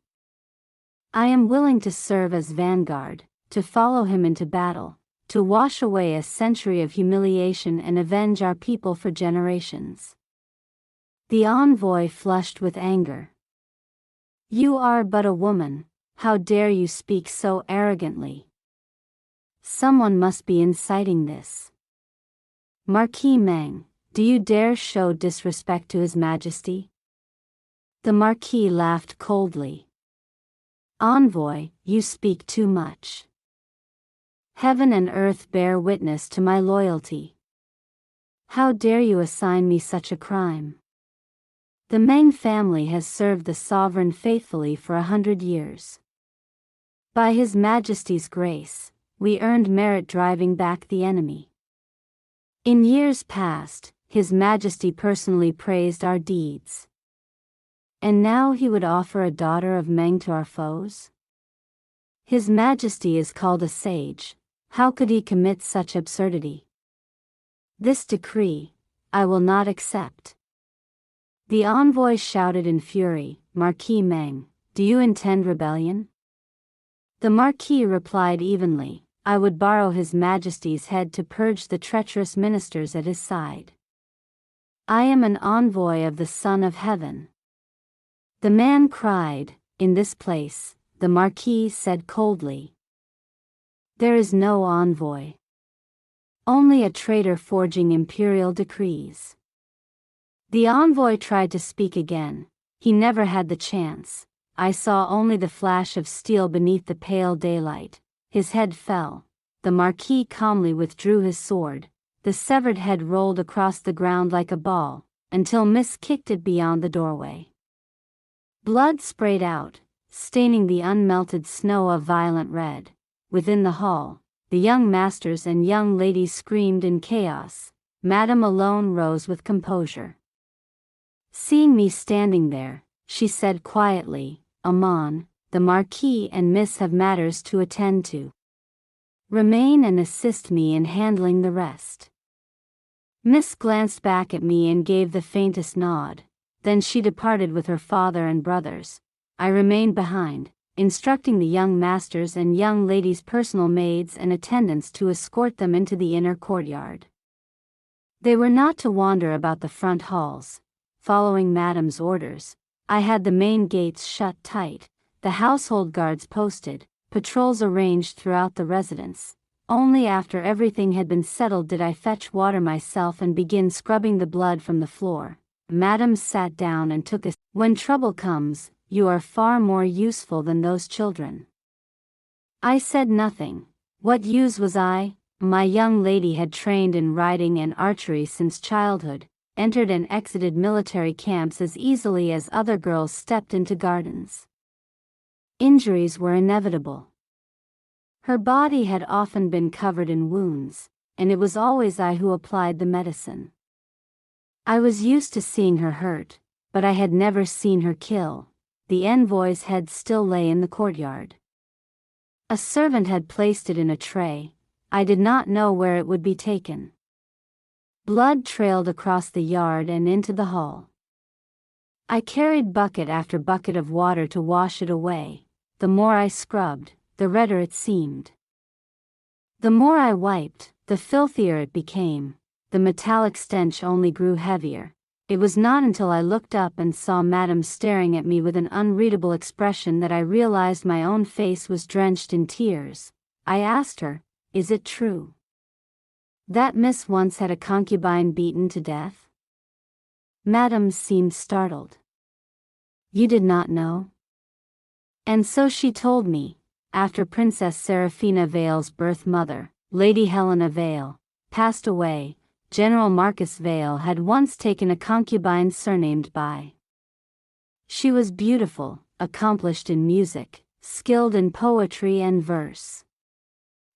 Speaker 1: I am willing to serve as vanguard, to follow him into battle, to wash away a century of humiliation and avenge our people for generations. The envoy flushed with anger. You are but a woman, how dare you speak so arrogantly? Someone must be inciting this. Marquis Meng, do you dare show disrespect to His Majesty? The Marquis laughed coldly. Envoy, you speak too much. Heaven and earth bear witness to my loyalty. How dare you assign me such a crime? The Meng family has served the sovereign faithfully for 100 years. By His Majesty's grace, we earned merit driving back the enemy. In years past, His Majesty personally praised our deeds. And now he would offer a daughter of Meng to our foes? His Majesty is called a sage. How could he commit such absurdity? This decree, I will not accept. The envoy shouted in fury, Marquis Meng, do you intend rebellion? The Marquis replied evenly, I would borrow His Majesty's head to purge the treacherous ministers at his side. I am an envoy of the Son of Heaven. The man cried, in this place, the Marquis said coldly, There is no envoy. Only a traitor forging imperial decrees. The envoy tried to speak again. He never had the chance. I saw only the flash of steel beneath the pale daylight. His head fell. The Marquis calmly withdrew his sword. The severed head rolled across the ground like a ball, until Miss kicked it beyond the doorway. Blood sprayed out, staining the unmelted snow a violent red. Within the hall, the young masters and young ladies screamed in chaos. Madame alone rose with composure. Seeing me standing there, she said quietly, "Aman, the Marquis and Miss have matters to attend to. Remain and assist me in handling the rest." Miss glanced back at me and gave the faintest nod. Then she departed with her father and brothers. I remained behind, instructing the young masters and young ladies' personal maids and attendants to escort them into the inner courtyard. They were not to wander about the front halls. Following Madame's orders, I had the main gates shut tight, the household guards posted, patrols arranged throughout the residence. Only after everything had been settled did I fetch water myself and begin scrubbing the blood from the floor. Madame sat down and took a seat. "When trouble comes, you are far more useful than those children." I said nothing. What use was I? My young lady had trained in riding and archery since childhood, entered and exited military camps as easily as other girls stepped into gardens. Injuries were inevitable. Her body had often been covered in wounds, and it was always I who applied the medicine. I was used to seeing her hurt, but I had never seen her kill. The envoy's head still lay in the courtyard. A servant had placed it in a tray. I did not know where it would be taken. Blood trailed across the yard and into the hall. I carried bucket after bucket of water to wash it away. The more I scrubbed, the redder it seemed. The more I wiped, the filthier it became. The metallic stench only grew heavier. It was not until I looked up and saw Madame staring at me with an unreadable expression that I realized my own face was drenched in tears. I asked her, "Is it true that Miss once had a concubine beaten to death?" Madame seemed startled. "You did not know?" And so she told me. After Princess Seraphina Vale's birth mother, Lady Helena Vale, passed away, General Marcus Vale had once taken a concubine surnamed Bai. She was beautiful, accomplished in music, skilled in poetry and verse.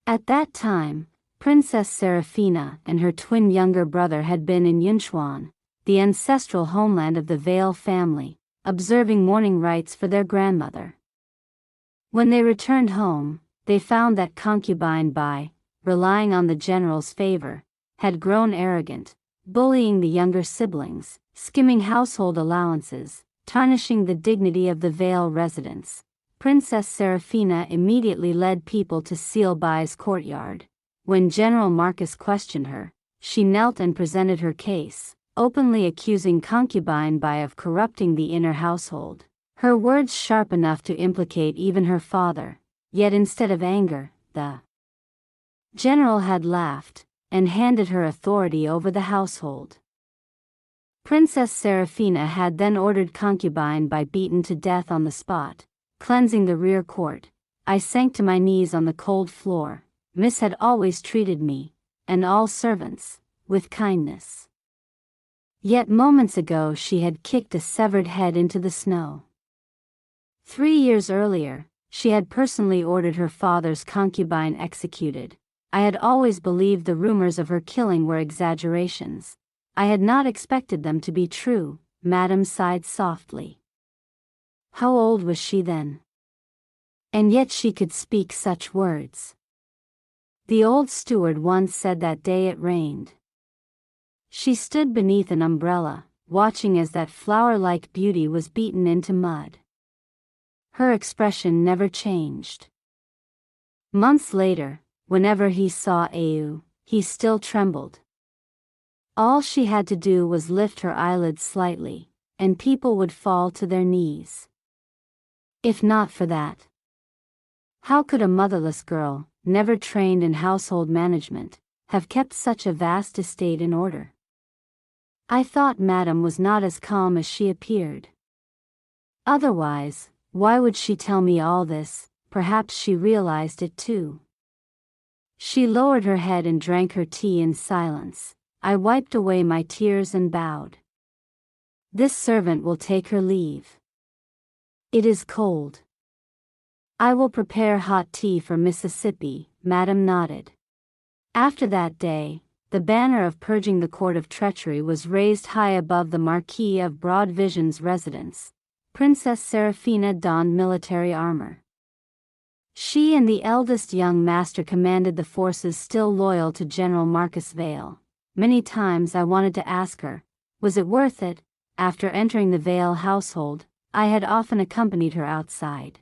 Speaker 1: At that time, Princess Seraphina and her twin younger brother had been in Yunchuan, the ancestral homeland of the Vale family, observing mourning rites for their grandmother. When they returned home, they found that concubine Bai, relying on the general's favor, had grown arrogant, bullying the younger siblings, skimming household allowances, tarnishing the dignity of the Vale residents. Princess Seraphina immediately led people to seal Bai's courtyard. When General Marcus questioned her, she knelt and presented her case, openly accusing concubine Bai of corrupting the inner household. Her words sharp enough to implicate even her father, yet instead of anger, the general had laughed, and handed her authority over the household. Princess Seraphina had then ordered concubine Bai beaten to death on the spot, cleansing the rear court. I sank to my knees on the cold floor. Miss had always treated me, and all servants, with kindness. Yet moments ago she had kicked a severed head into the snow. 3 years earlier, she had personally ordered her father's concubine executed. I had always believed the rumors of her killing were exaggerations. I had not expected them to be true. Madame sighed softly. How old was she then? And yet she could speak such words. The old steward once said that day it rained. She stood beneath an umbrella, watching as that flower-like beauty was beaten into mud. Her expression never changed. Months later, whenever he saw Au, he still trembled. All she had to do was lift her eyelids slightly, and people would fall to their knees. If not for that, how could a motherless girl, never trained in household management, have kept such a vast estate in order? I thought Madame was not as calm as she appeared. Otherwise, why would she tell me all this? Perhaps she realized it too. She lowered her head and drank her tea in silence. I wiped away my tears and bowed. This servant will take her leave. It is cold. I will prepare hot tea for Mississippi. Madame nodded. After that day, the banner of purging the court of treachery was raised high above the Marquis of Broadvision's residence. Princess Seraphina donned military armor. She and the eldest young master commanded the forces still loyal to General Marcus Vale. Many times I wanted to ask her, was it worth it? After entering the Vale household, I had often accompanied her outside.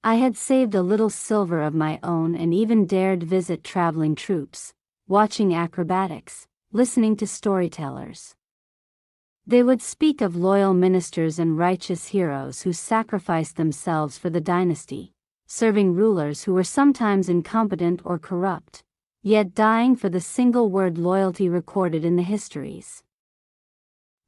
Speaker 1: I had saved a little silver of my own and even dared visit traveling troops, watching acrobatics, listening to storytellers. They would speak of loyal ministers and righteous heroes who sacrificed themselves for the dynasty, serving rulers who were sometimes incompetent or corrupt, yet dying for the single word loyalty recorded in the histories.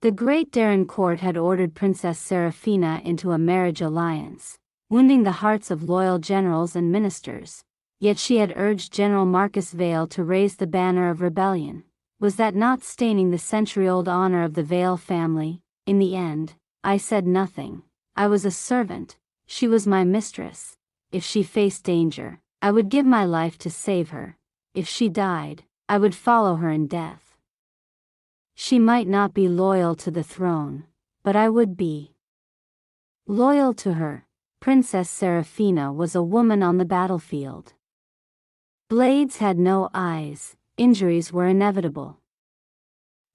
Speaker 1: The great Derincourt had ordered Princess Seraphina into a marriage alliance, wounding the hearts of loyal generals and ministers, yet she had urged General Marcus Vale to raise the banner of rebellion. Was that not staining the century-old honor of the Vale family? In the end, I said nothing. I was a servant, she was my mistress. If she faced danger, I would give my life to save her. If she died, I would follow her in death. She might not be loyal to the throne, but I would be loyal to her. Princess Seraphina was a woman on the battlefield. Blades had no eyes, injuries were inevitable.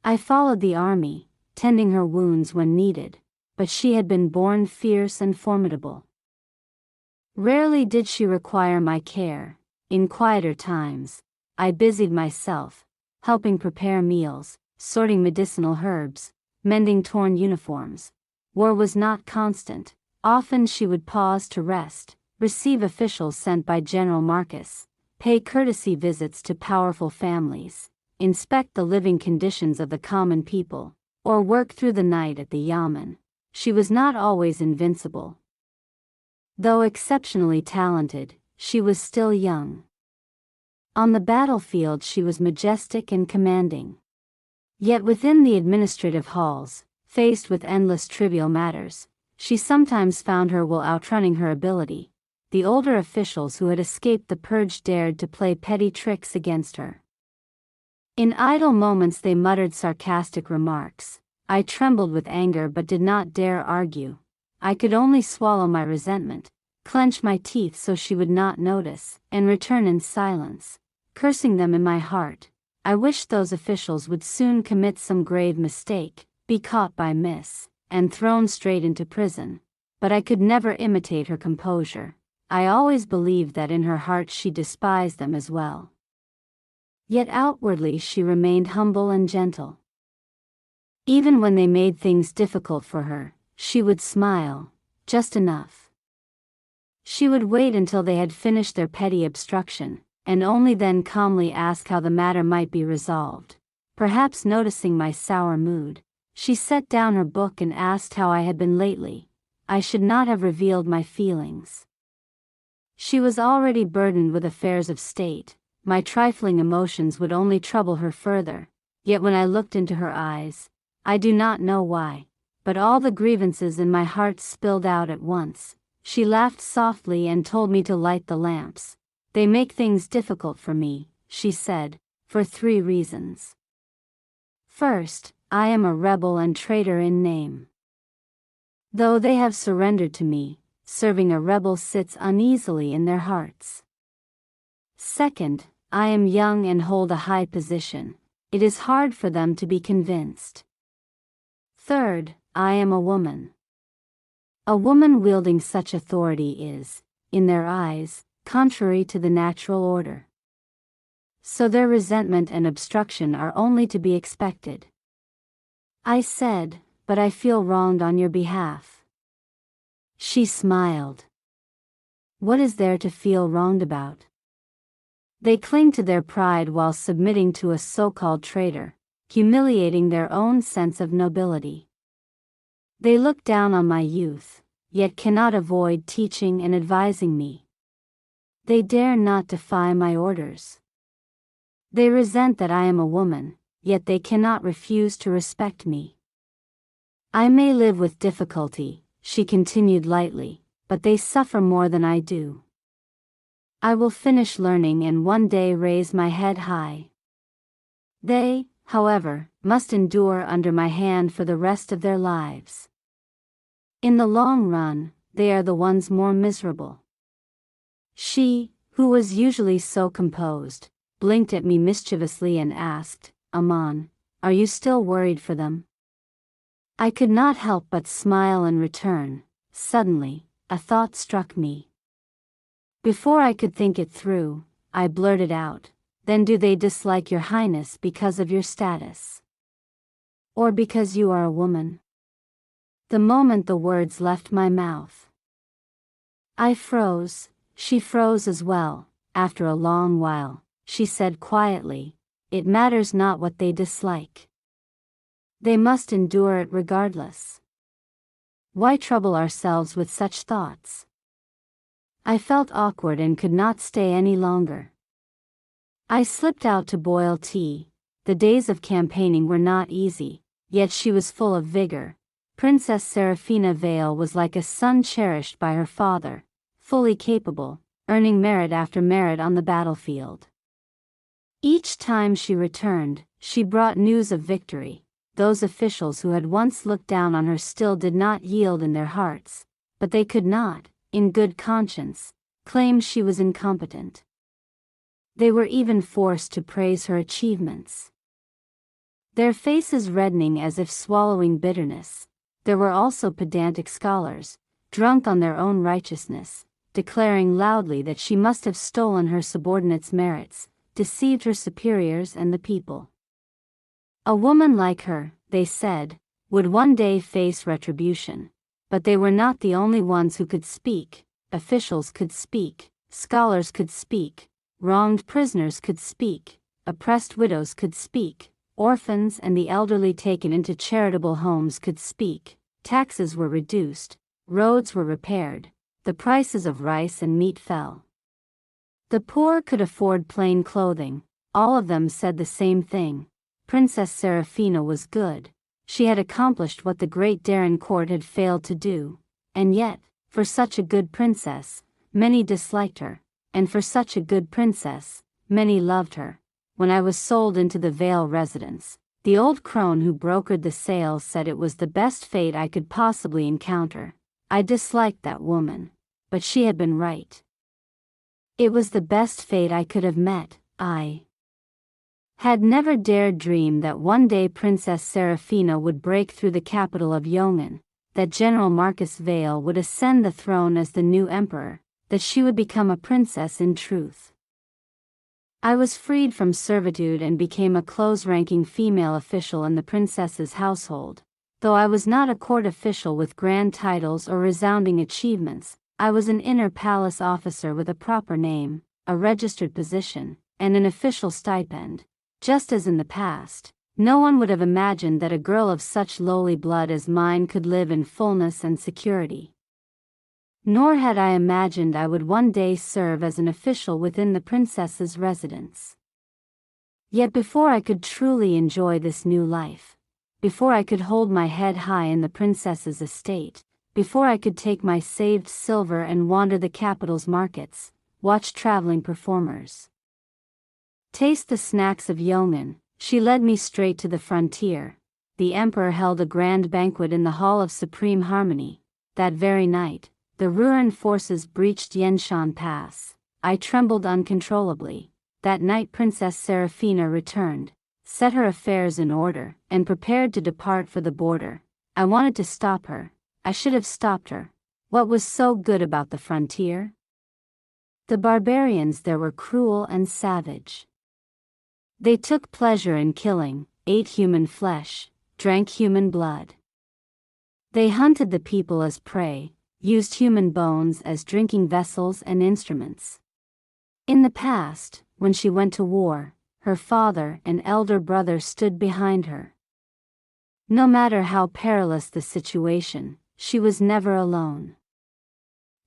Speaker 1: I followed the army, tending her wounds when needed, but she had been born fierce and formidable. Rarely did she require my care. In quieter times, I busied myself, helping prepare meals, sorting medicinal herbs, mending torn uniforms. War was not constant. Often she would pause to rest, receive officials sent by General Marcus, pay courtesy visits to powerful families, inspect the living conditions of the common people, or work through the night at the yamen. She was not always invincible. Though exceptionally talented, she was still young. On the battlefield she was majestic and commanding. Yet within the administrative halls, faced with endless trivial matters, she sometimes found her will outrunning her ability. The older officials who had escaped the purge dared to play petty tricks against her. In idle moments they muttered sarcastic remarks. I trembled with anger but did not dare argue. I could only swallow my resentment, clench my teeth so she would not notice, and return in silence, cursing them in my heart. I wished those officials would soon commit some grave mistake, be caught by miss, and thrown straight into prison. But I could never imitate her composure. I always believed that in her heart she despised them as well. Yet outwardly she remained humble and gentle. Even when they made things difficult for her, she would smile, just enough. She would wait until they had finished their petty obstruction, and only then calmly ask how the matter might be resolved. Perhaps noticing my sour mood, she set down her book and asked how I had been lately. I should not have revealed my feelings. She was already burdened with affairs of state. My trifling emotions would only trouble her further. Yet when I looked into her eyes, I do not know why, but all the grievances in my heart spilled out at once. She laughed softly and told me to light the lamps. They make things difficult for me, she said, for 3 reasons. First, I am a rebel and traitor in name. Though they have surrendered to me, serving a rebel sits uneasily in their hearts. Second, I am young and hold a high position. It is hard for them to be convinced. Third, I am a woman. A woman wielding such authority is, in their eyes, contrary to the natural order. So their resentment and obstruction are only to be expected. I said, but I feel wronged on your behalf. She smiled. What is there to feel wronged about? They cling to their pride while submitting to a so-called traitor, humiliating their own sense of nobility. They look down on my youth, yet cannot avoid teaching and advising me. They dare not defy my orders. They resent that I am a woman, yet they cannot refuse to respect me. I may live with difficulty, she continued lightly, but they suffer more than I do. I will finish learning and one day raise my head high. They, however, must endure under my hand for the rest of their lives. In the long run, they are the ones more miserable. She, who was usually so composed, blinked at me mischievously and asked, Aman, are you still worried for them? I could not help but smile in return. Suddenly, a thought struck me. Before I could think it through, I blurted out, then do they dislike your highness because of your status? Or because you are a woman? The moment the words left my mouth, I froze. She froze as well. After a long while, she said quietly, it matters not what they dislike. They must endure it regardless. Why trouble ourselves with such thoughts? I felt awkward and could not stay any longer. I slipped out to boil tea. The days of campaigning were not easy, yet she was full of vigor. Princess Serafina Vale was like a son cherished by her father, fully capable, earning merit after merit on the battlefield. Each time she returned, she brought news of victory. Those officials who had once looked down on her still did not yield in their hearts, but they could not, in good conscience, claim she was incompetent. They were even forced to praise her achievements. Their faces reddening as if swallowing bitterness. There were also pedantic scholars, drunk on their own righteousness, declaring loudly that she must have stolen her subordinates' merits, deceived her superiors and the people. A woman like her, they said, would one day face retribution. But they were not the only ones who could speak. Officials could speak, scholars could speak, wronged prisoners could speak, oppressed widows could speak, orphans and the elderly taken into charitable homes could speak. Taxes were reduced, roads were repaired, the prices of rice and meat fell. The poor could afford plain clothing. All of them said the same thing. Princess Serafina was good. She had accomplished what the great Derincourt had failed to do, and yet, for such a good princess, many disliked her, and for such a good princess, many loved her. When I was sold into the Vale residence, the old crone who brokered the sale said it was the best fate I could possibly encounter. I disliked that woman, but she had been right. It was the best fate I could have met. I had never dared dream that one day Princess Serafina would break through the capital of Yongan, that General Marcus Vale would ascend the throne as the new emperor, that she would become a princess in truth. I was freed from servitude and became a close-ranking female official in the princess's household. Though I was not a court official with grand titles or resounding achievements, I was an inner palace officer with a proper name, a registered position, and an official stipend. Just as in the past, no one would have imagined that a girl of such lowly blood as mine could live in fullness and security. Nor had I imagined I would one day serve as an official within the princess's residence. Yet before I could truly enjoy this new life, before I could hold my head high in the princess's estate, before I could take my saved silver and wander the capital's markets, watch traveling performers, taste the snacks of Yongan, she led me straight to the frontier. The emperor held a grand banquet in the Hall of Supreme Harmony. That very night, the Ruran forces breached Yenshan Pass. I trembled uncontrollably. That night Princess Serafina returned, set her affairs in order, and prepared to depart for the border. I wanted to stop her. I should have stopped her. What was so good about the frontier? The barbarians there were cruel and savage. They took pleasure in killing, ate human flesh, drank human blood. They hunted the people as prey, used human bones as drinking vessels and instruments. In the past, when she went to war, her father and elder brother stood behind her. No matter how perilous the situation, she was never alone.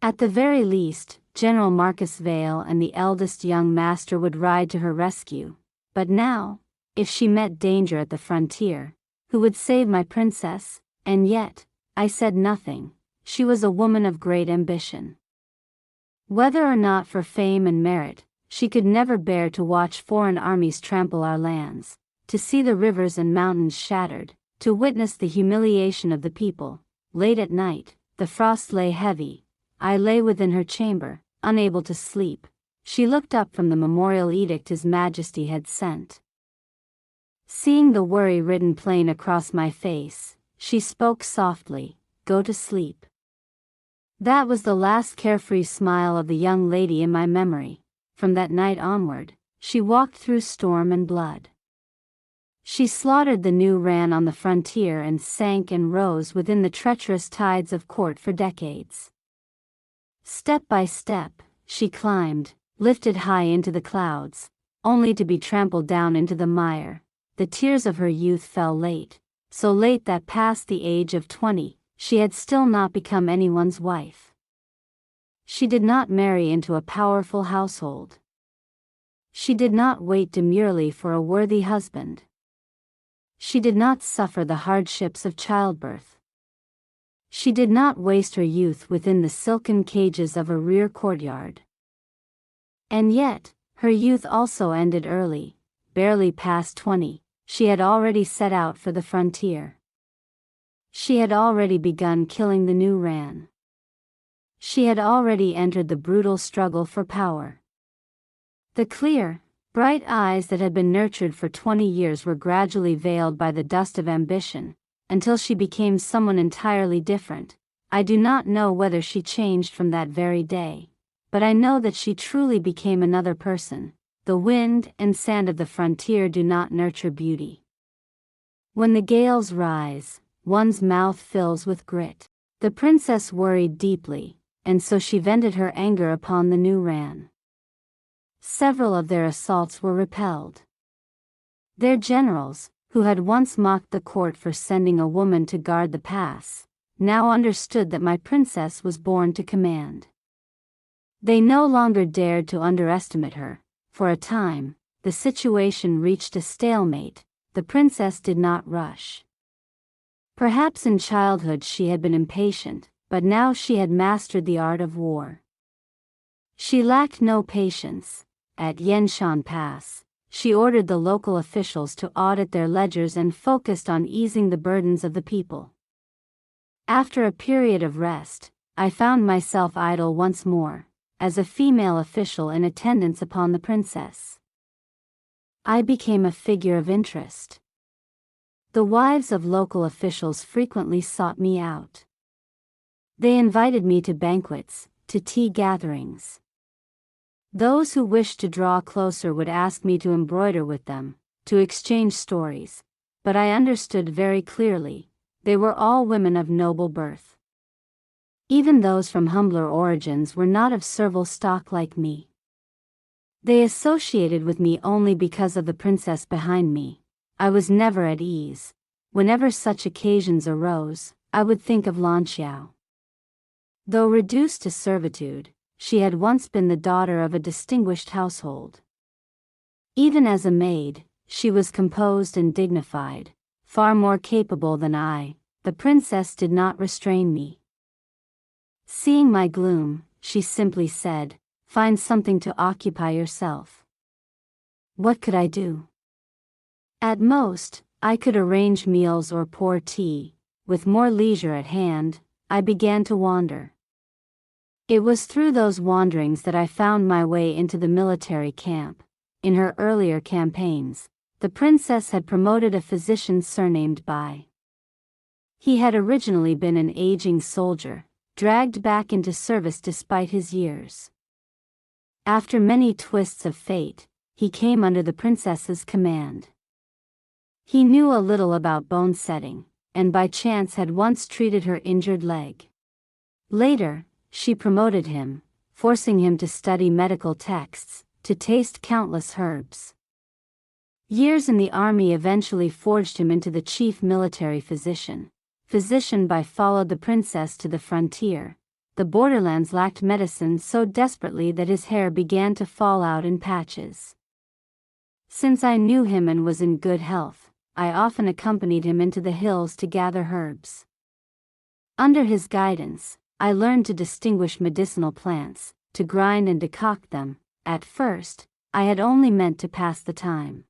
Speaker 1: At the very least, General Marcus Vale and the eldest young master would ride to her rescue. But now, if she met danger at the frontier, who would save my princess? And yet, I said nothing. She was a woman of great ambition. Whether or not for fame and merit, she could never bear to watch foreign armies trample our lands, to see the rivers and mountains shattered, to witness the humiliation of the people. Late at night, the frost lay heavy. I lay within her chamber, unable to sleep. She looked up from the memorial edict His Majesty had sent. Seeing the worry written plain across my face, she spoke softly, "Go to sleep." That was the last carefree smile of the young lady in my memory. From that night onward, she walked through storm and blood. She slaughtered the new ran on the frontier and sank and rose within the treacherous tides of court for decades. Step by step, she climbed, lifted high into the clouds, only to be trampled down into the mire. The tears of her youth fell late, so late that past the age of 20, she had still not become anyone's wife. She did not marry into a powerful household. She did not wait demurely for a worthy husband. She did not suffer the hardships of childbirth. She did not waste her youth within the silken cages of a rear courtyard. And yet, her youth also ended early. Barely past 20, she had already set out for the frontier. She had already begun killing the new ran. She had already entered the brutal struggle for power. The clear, bright eyes that had been nurtured for 20 years were gradually veiled by the dust of ambition, until she became someone entirely different. I do not know whether she changed from that very day, but I know that she truly became another person. The wind and sand of the frontier do not nurture beauty. When the gales rise, one's mouth fills with grit. The princess worried deeply, and so she vented her anger upon the new ran. Several of their assaults were repelled. Their generals, who had once mocked the court for sending a woman to guard the pass, now understood that my princess was born to command. They no longer dared to underestimate her. For a time, the situation reached a stalemate. The princess did not rush. Perhaps in childhood she had been impatient, but now she had mastered the art of war. She lacked no patience. At Yenshan Pass, she ordered the local officials to audit their ledgers and focused on easing the burdens of the people. After a period of rest, I found myself idle once more, as a female official in attendance upon the princess. I became a figure of interest. The wives of local officials frequently sought me out. They invited me to banquets, to tea gatherings. Those who wished to draw closer would ask me to embroider with them, to exchange stories, but I understood very clearly, they were all women of noble birth. Even those from humbler origins were not of servile stock like me. They associated with me only because of the princess behind me. I was never at ease. Whenever such occasions arose, I would think of Lanqiao. Though reduced to servitude, she had once been the daughter of a distinguished household. Even as a maid, she was composed and dignified, far more capable than I. The princess did not restrain me. Seeing my gloom, she simply said, "Find something to occupy yourself." What could I do? At most, I could arrange meals or pour tea. With more leisure at hand, I began to wander. It was through those wanderings that I found my way into the military camp. In her earlier campaigns, the princess had promoted a physician surnamed Bai. He had originally been an aging soldier, dragged back into service despite his years. After many twists of fate, he came under the princess's command. He knew a little about bone setting, and by chance had once treated her injured leg. Later, she promoted him, forcing him to study medical texts, to taste countless herbs. Years in the army eventually forged him into the chief military physician. Physician Bai followed the princess to the frontier. The borderlands lacked medicine so desperately that his hair began to fall out in patches. Since I knew him and was in good health, I often accompanied him into the hills to gather herbs. Under his guidance, I learned to distinguish medicinal plants, to grind and decoct them. At first, I had only meant to pass the time.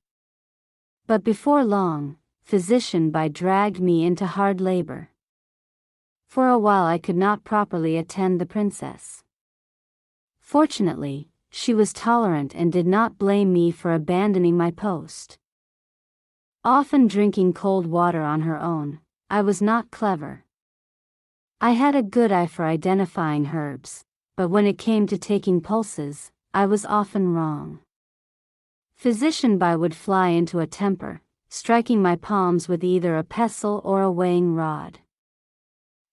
Speaker 1: But before long, Physician Bai dragged me into hard labor. For a while I could not properly attend the princess. Fortunately, she was tolerant and did not blame me for abandoning my post. Often drinking cold water on her own, I was not clever. I had a good eye for identifying herbs, but when it came to taking pulses, I was often wrong. Physician Bai would fly into a temper, striking my palms with either a pestle or a weighing rod.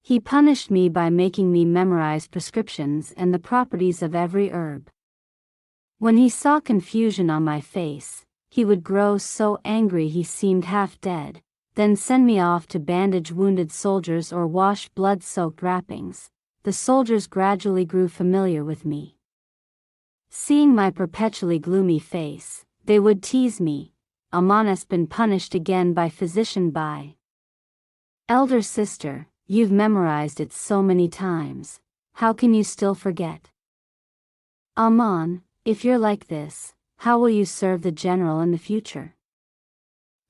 Speaker 1: He punished me by making me memorize prescriptions and the properties of every herb. When he saw confusion on my face, he would grow so angry he seemed half dead, then send me off to bandage wounded soldiers or wash blood-soaked wrappings. The soldiers gradually grew familiar with me. Seeing my perpetually gloomy face, they would tease me. Amon has been punished again by Physician Bai. Elder sister, you've memorized it so many times. How can you still forget? Amon, if you're like this, how will you serve the general in the future?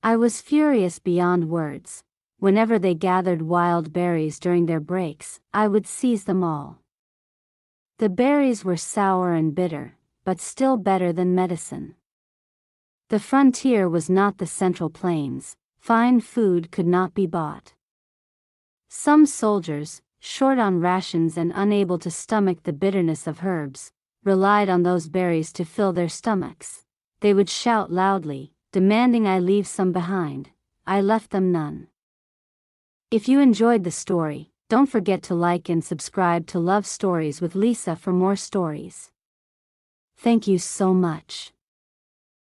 Speaker 1: I was furious beyond words. Whenever they gathered wild berries during their breaks, I would seize them all. The berries were sour and bitter, but still better than medicine. The frontier was not the Central Plains. Fine food could not be bought. Some soldiers, short on rations and unable to stomach the bitterness of herbs, relied on those berries to fill their stomachs. They would shout loudly, demanding I leave some behind. I left them none. If you enjoyed the story, don't forget to like and subscribe to Love Stories with Lisa for more stories. Thank you so much.